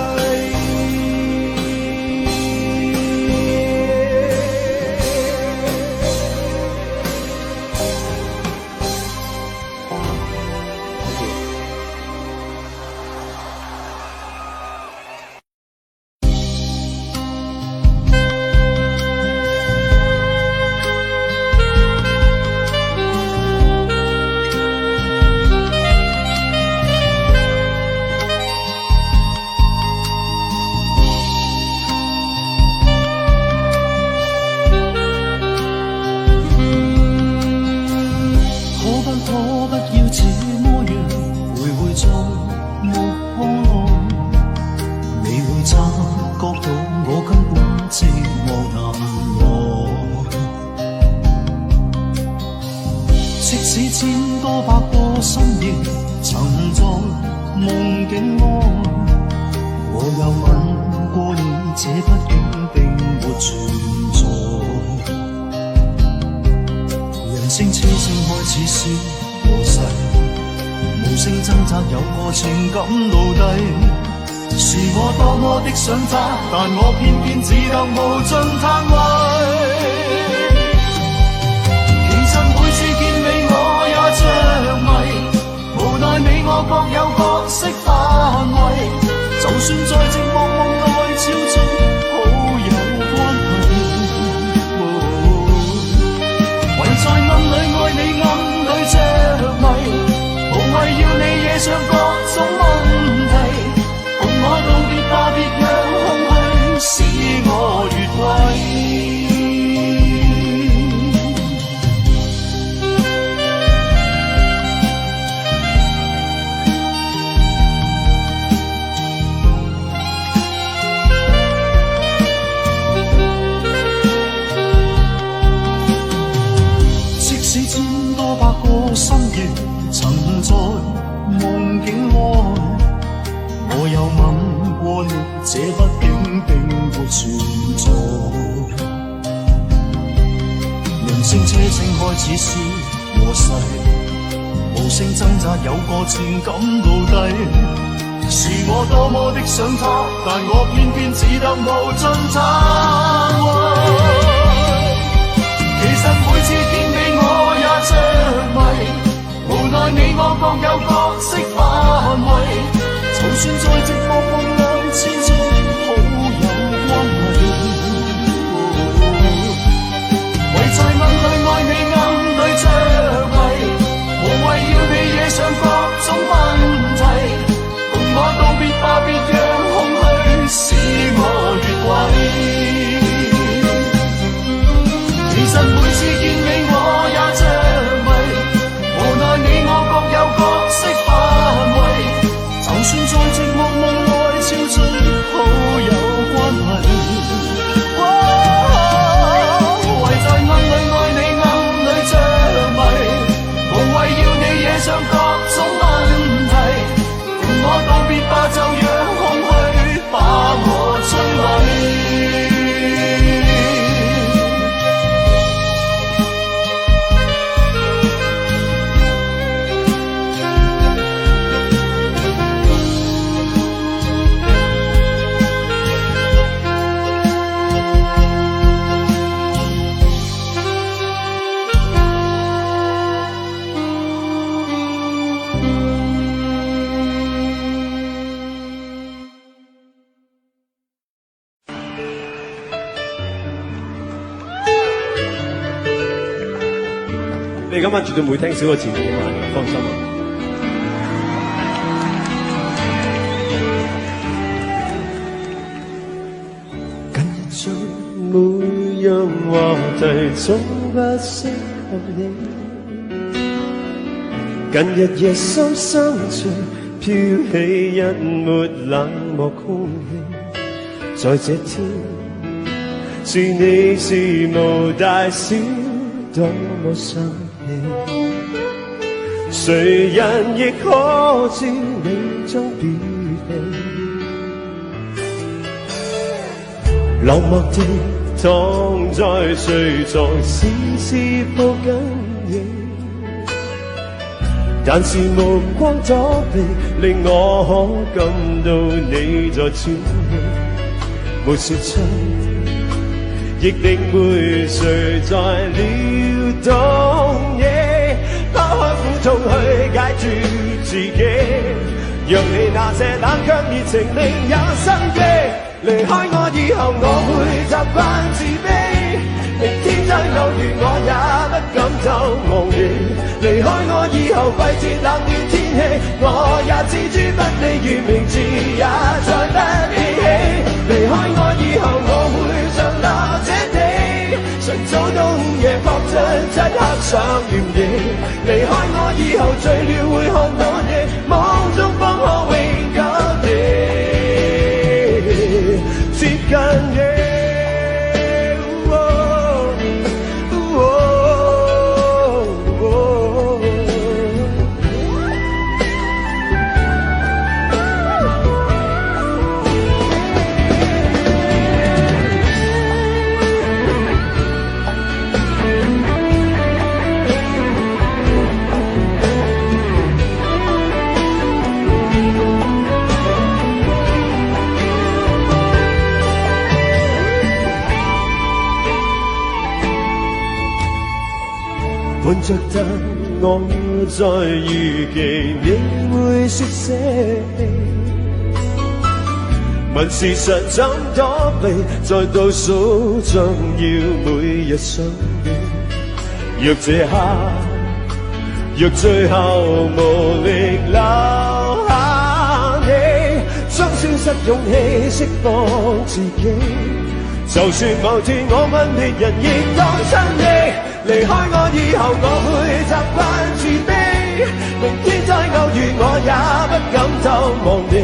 在目光內，你會察覺到我根本寂寞難耐。即使千多百個深夜，曾在夢境內，我有吻過你，這畢竟並沒存在。人聲車聲開始消和逝，無聲掙扎有個情感奴隸，是我多麼的想他，但我偏偏只得無盡嘆謂。其實每次見你我也着迷，無奈你我各有角色範圍，就算在寂寞夢內超出好友關係，唯在暗裏愛你暗裏着迷，無謂要你惹上各種問題，共我道別吧，別讓空虛使我越軌。即使千多百個深夜，曾在夢境內，我有吻過你，這畢竟並沒存在。人聲車聲開始消和逝，無聲掙扎有個情感奴隸，是我多麼的想他，但我偏偏只得無盡嘆謂。其實每次見你我也着迷，無奈你我各有角色範圍，就算在寂寞夢內千出好友關係，唯在暗裏愛你暗裏着迷，無謂要你惹上各種問題，共我道別吧，別讓空虛使我越軌。其實每次見你我也着迷，無奈你我各有角色範圍，就算在寂寞夢內超出好友關係，唯在暗裏愛你暗裏着迷，無謂要你惹上各種問題，共我道別吧，就讓空虛把我摧毀。你今晚絕對唔會聽少個字幕嘅，放心啊！近日最每樣話題總不適合你，近日夜深深處飄起一抹冷漠空氣，在這天是你事無大小多麼生氣，誰人亦可知你將別離，冷漠地躺在睡床，絲絲抱緊你，但是目光躲避，令我可感到你在喘氣，沒說出亦定會誰在撩動你，拋開苦痛去解住自己，讓你那些冷卻熱情另有生機。離開我以後我會習慣自卑，明天將有雨我也不敢走無語。離開我以後季節冷暖天氣我也置諸不理，如名字也再不記起。離開我以後我會像那這地，晨早冬夜撲出漆黑上原野。離開我以後醉了會看到你夢中看着但我在預期你會說些，問事實怎躲避，在倒數將要每日相遇。若這刻，若最後無力留下你，將消失勇氣釋放自己。就算某天我問別人亦當真你。離開我以後，我會習慣自卑。明天再偶遇，我也不敢透望你。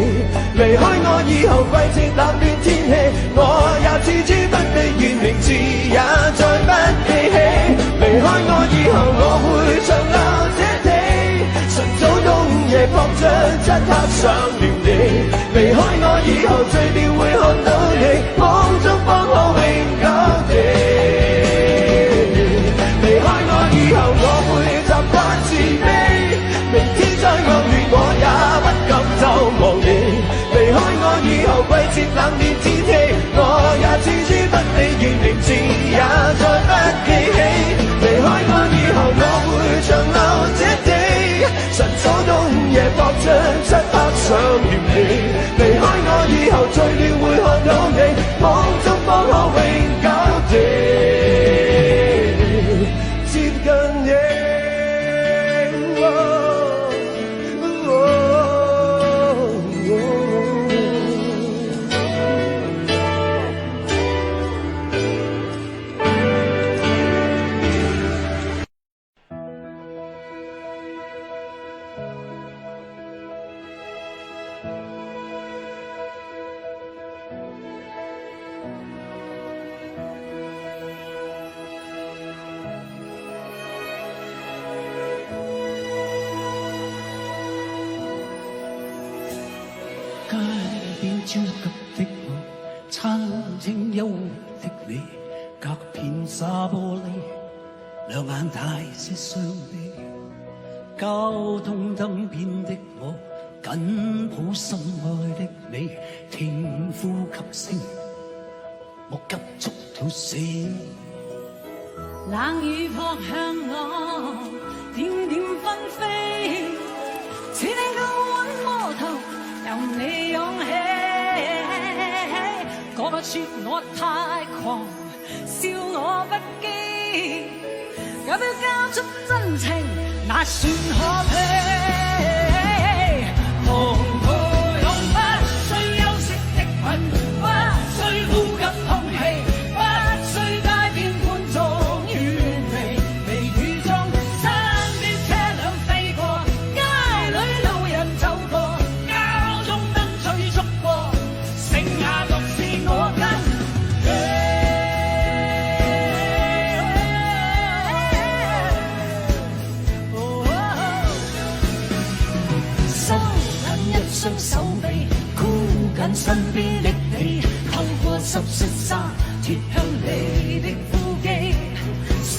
離開我以後，季節冷暖天氣，我也置之不理，連名字也再不記起。離開我以後，我會長留這地，晨早冬夜搏着漆黑想念你。離開我以後，醉了會看到你，夢中方可永久地。離開我以後，我會習慣自卑。明天再惡劣，我也不敢透望你。離開我以後，季節冷暖天氣，我也置之不理，連名字也再不記起。離開我以後，我會長留這地，晨早冬夜搏着漆黑想念你。離開我以後，醉了會看到你，夢中方可永久地接近你。街邊焦急的我，餐廳憂的你，隔片紗玻璃，兩眼帶些傷悲。交通燈邊的我，緊抱心愛的你，聽呼吸聲，我急速到死。冷雨撲向我，點點紛飛，似你高溫魔頭，由你湧起。嗰個說我太狂，笑我不羈，有沒有交出真情，那算可悲。同途用不需休息的吻，不需呼吸空氣，不需街邊觀眾遠離。微雨中，身邊車輛飛過，街裏路人走過，交通燈催促過，剩下獨是我跟你。收緊一雙手臂，箍緊身邊的你，透過濕恤衫貼向你的腹肌，身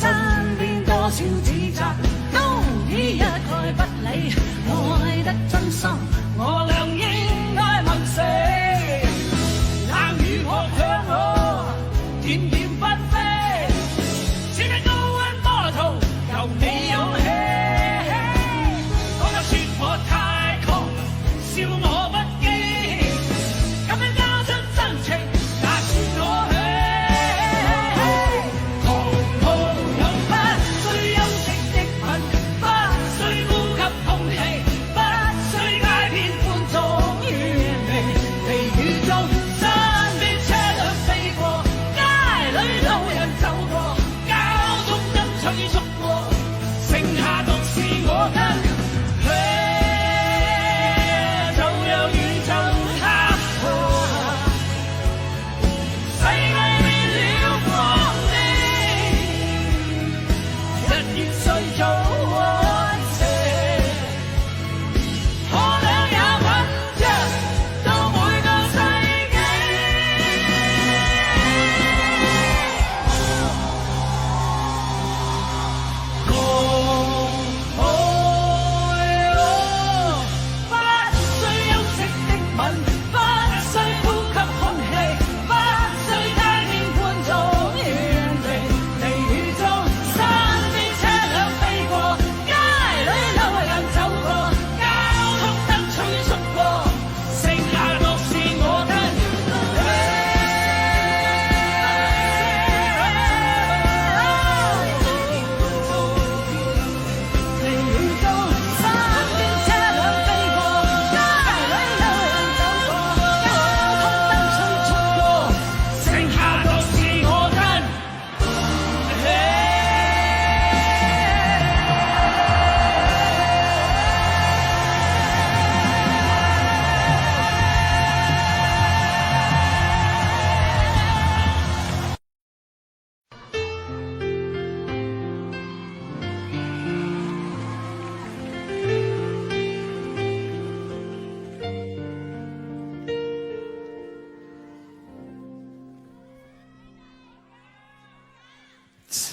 邊多少指責都已一概不理，愛得真心我倆應該問死。冷雨撲向我，點點紛飛，似隻高溫魔圖由你湧起。嗰個說我太狂，笑我不羈，咁樣交出真情，那算可喜。狂徒用不需休息的吻，不需呼吸空氣，不需街邊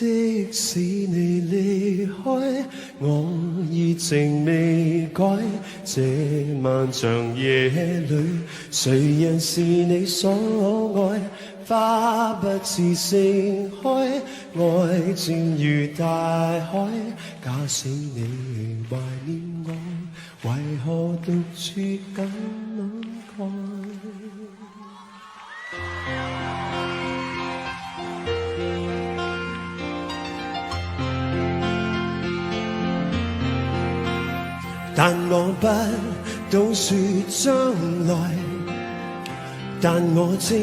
即使你離開，我熱情未改。這漫長夜裏，誰人是你所愛？花不似盛開，愛漸如大海。假使你懷念我，為何獨處感慨？但我不懂說將來，但我正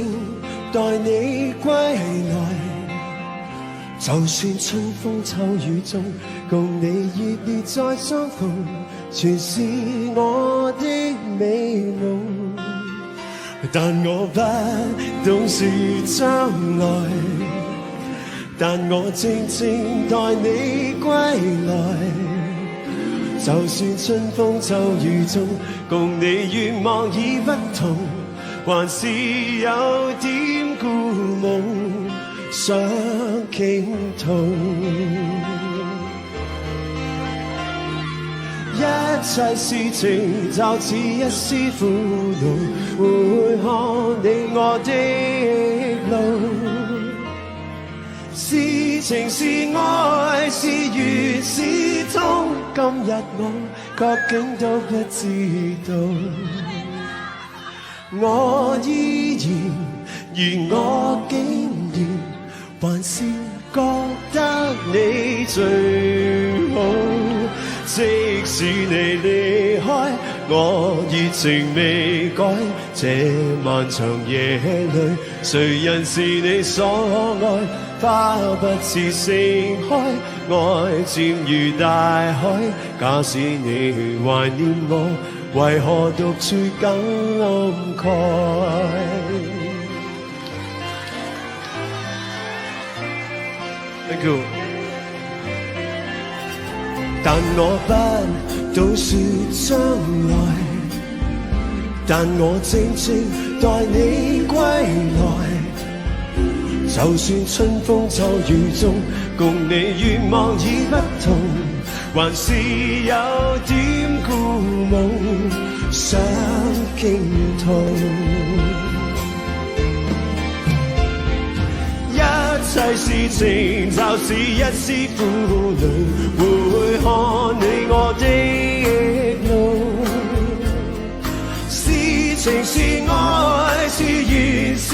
待你歸來。就算春風秋雨中，共你熱烈再相逢，全是我的美夢。但我不懂說將來，但我正待你歸來。就算春風秋雨中，共你願望已不同，還是有點故夢想傾吐。一切事情就似一絲苦惱，會看你我的路。是情是愛是緣是痛，今日我究竟都不知道。我依然而我竟然還是覺得你最好。即使你離開，我熱情未改。這漫長夜裏，誰人是你所愛？花不似盛開，愛漸如大海。假使你懷念我，為何獨處感慨？Thank you。但我不懂說將來，但我靜靜待你歸來。就算春風秋雨中，共你願望已不同，還是有點故夢想傾吐。一切事情就是一絲苦惱，會看你我的路。是情是愛是緣是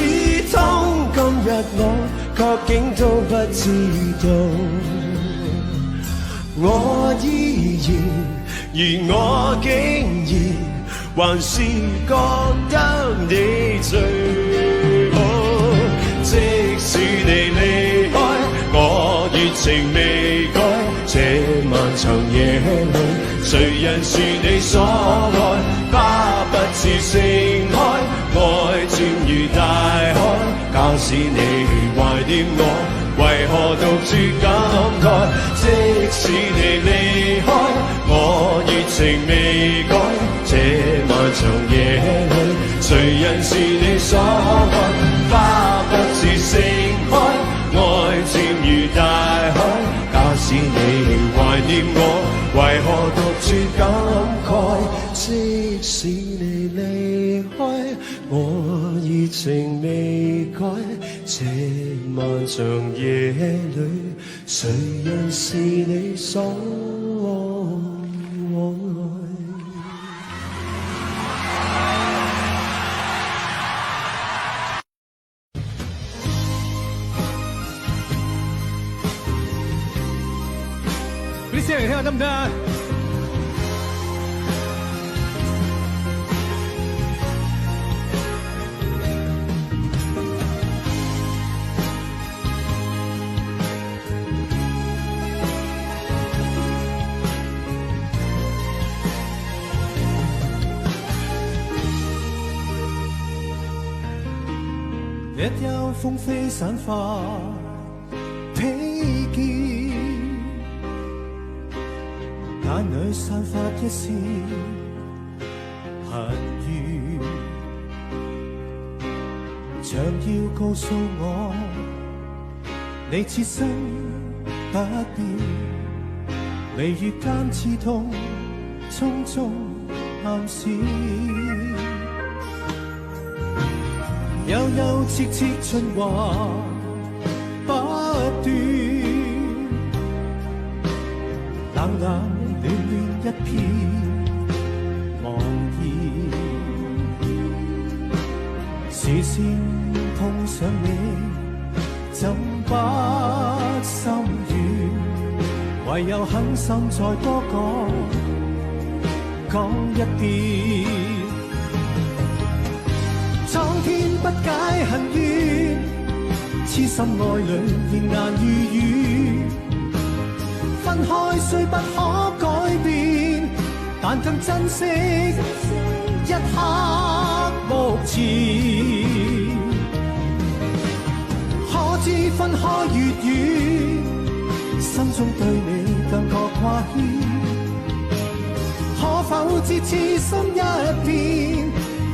痛，今日我究竟都不知道。我依然而我竟然還是覺得你最好。即使你離開，我熱情未改。這漫長夜裏，誰人是你所愛？花不似盛開，愛漸如大海。假使你懷念我，為何獨處感慨？即使你離開，我熱情未改。這漫長夜裏，誰人是你所愛？花不似盛開，愛漸如大海。假使你懷念我，為何獨處感慨？即使你離開，我熱情未改。這漫長夜裏，誰人是你所愛？俾啲聲嚟聽下得唔得啊？一幽風飛散發披肩，眼裏散發一絲恨怨，像要告訴我，你此生不變，眉月間刺痛，匆匆暗閃，悠悠切切循環不斷，冷冷暖暖一片茫然，視線碰上你，怎不心軟？唯有狠心再多講一點，蒼天不解恨怨，痴心愛侶仍難預語。分開雖不可改變，但更珍惜一刻目前。可知分開越遠，心中對你更覺掛牽。可否知痴心一片，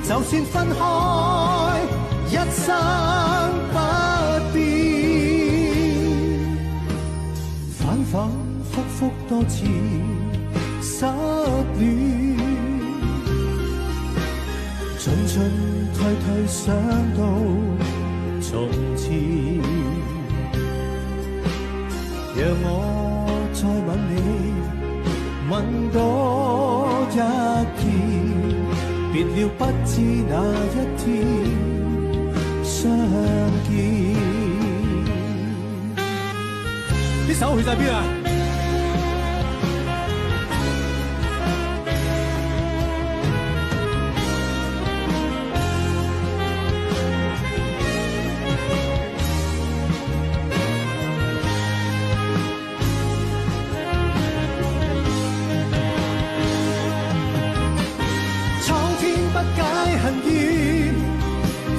就算分開，一生不變。反反复复多次失戀，進進退退想到從前，讓我再吻你，吻多一遍，別了不知哪一天相見。啲手去晒邊啊？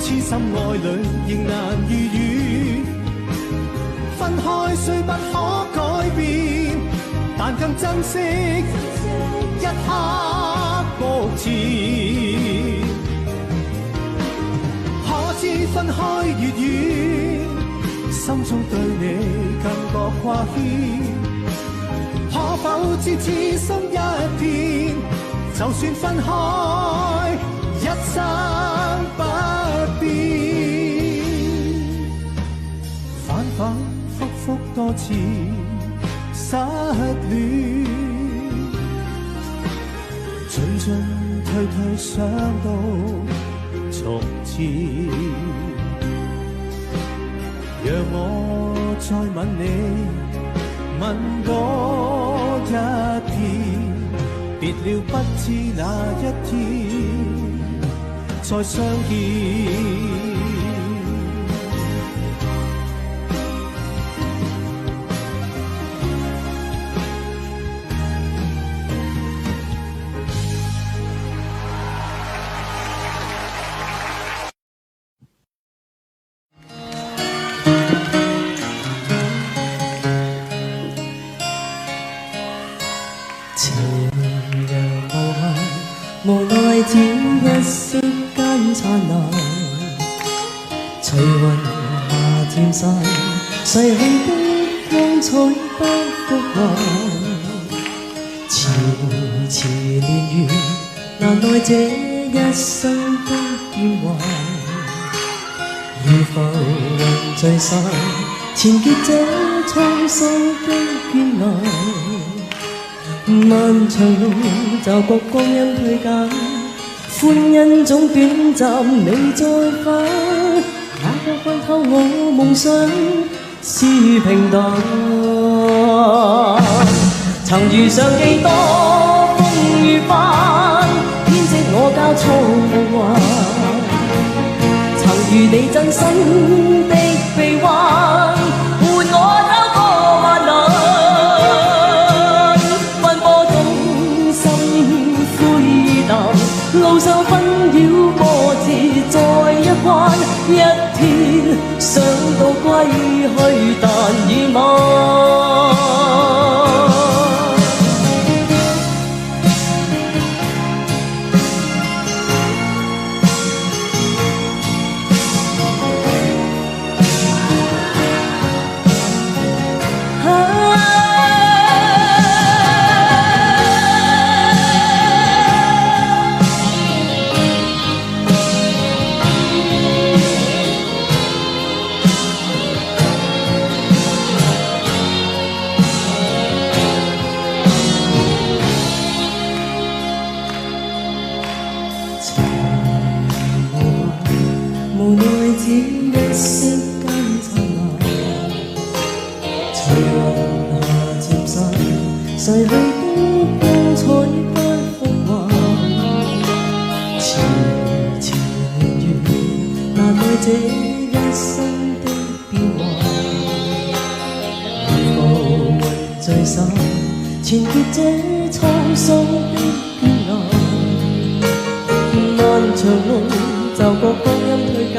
痴心愛侶仍難預語，分開雖不可改變，但更珍惜一刻目前。可知分開越遠，心中對你更覺掛牽。可否知痴心一片，就算分開，一生不變，反反复复多次失戀，進進退退想到從前，讓我再吻你，吻多一遍，別了不知哪一天再相見。情陽無限，無奈只一息間燦爛，隨雲下漸散，逝去的光彩不復還。遲遲年月，難耐這一生的變幻。如浮雲聚散，纏結這滄桑的倦顏。漫長路就覺光陰退減，歡欣總短暫，你再返，也覺看透我夢想是平淡。曾遇上幾多風雨翻，編織我交錯夢幻。曾遇你真心的臂彎，伴我走過萬難。路上紛擾波折再一關，一天想到歸去，但已晚。只一息間燦爛，隨雲霞漸散，逝去的光彩不復還。遲遲年月，難耐這一生的變幻。如浮雲聚散，纏結這滄桑的倦顏。漫長路就覺光陰退減，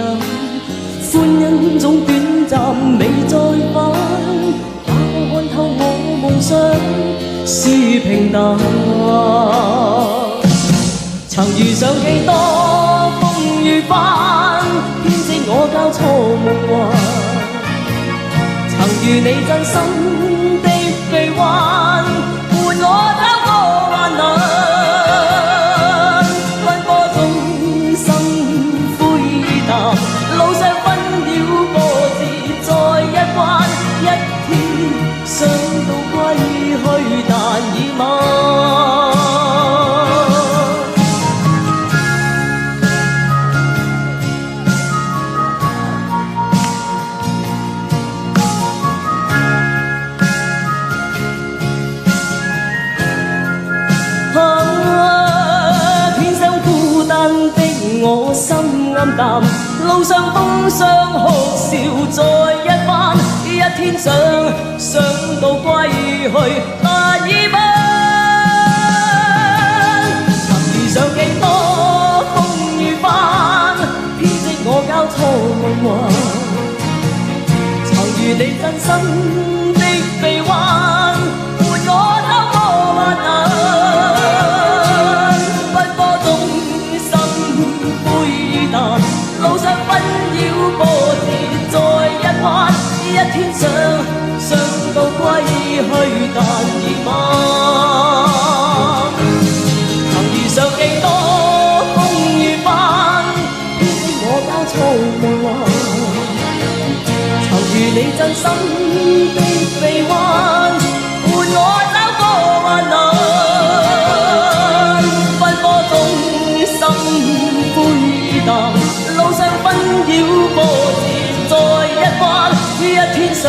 歡欣總短暫未再返。打我看透我夢想是平淡，曾遇上幾多風雨翻，編織我交錯夢幻。曾遇你真心的臂彎，伴我走過患難。路上分了波折，再一關，一天想到歸去，但已晚。偏生孤單的我心暗淡。路上風霜哭笑再一番，一天想到歸去，但已晚。曾遇上幾多風雨翻，編織我交錯夢幻。曾遇你真心的臂彎，伴我走過患難。奔波中心灰與淡，路上紛擾波折再一彎，一天想到歸去，但已晚。曾遇上幾多風雨翻，編織我交錯夢幻。曾遇你真心的臂彎，伴我走過患難。奔波中心灰淡，路上紛擾波折再一彎，一天想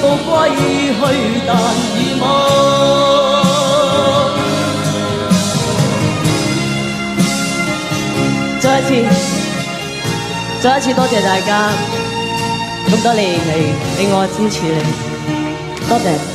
到歸去，但已晚。再一次多謝大家咁多年嚟俾我支持你，多謝。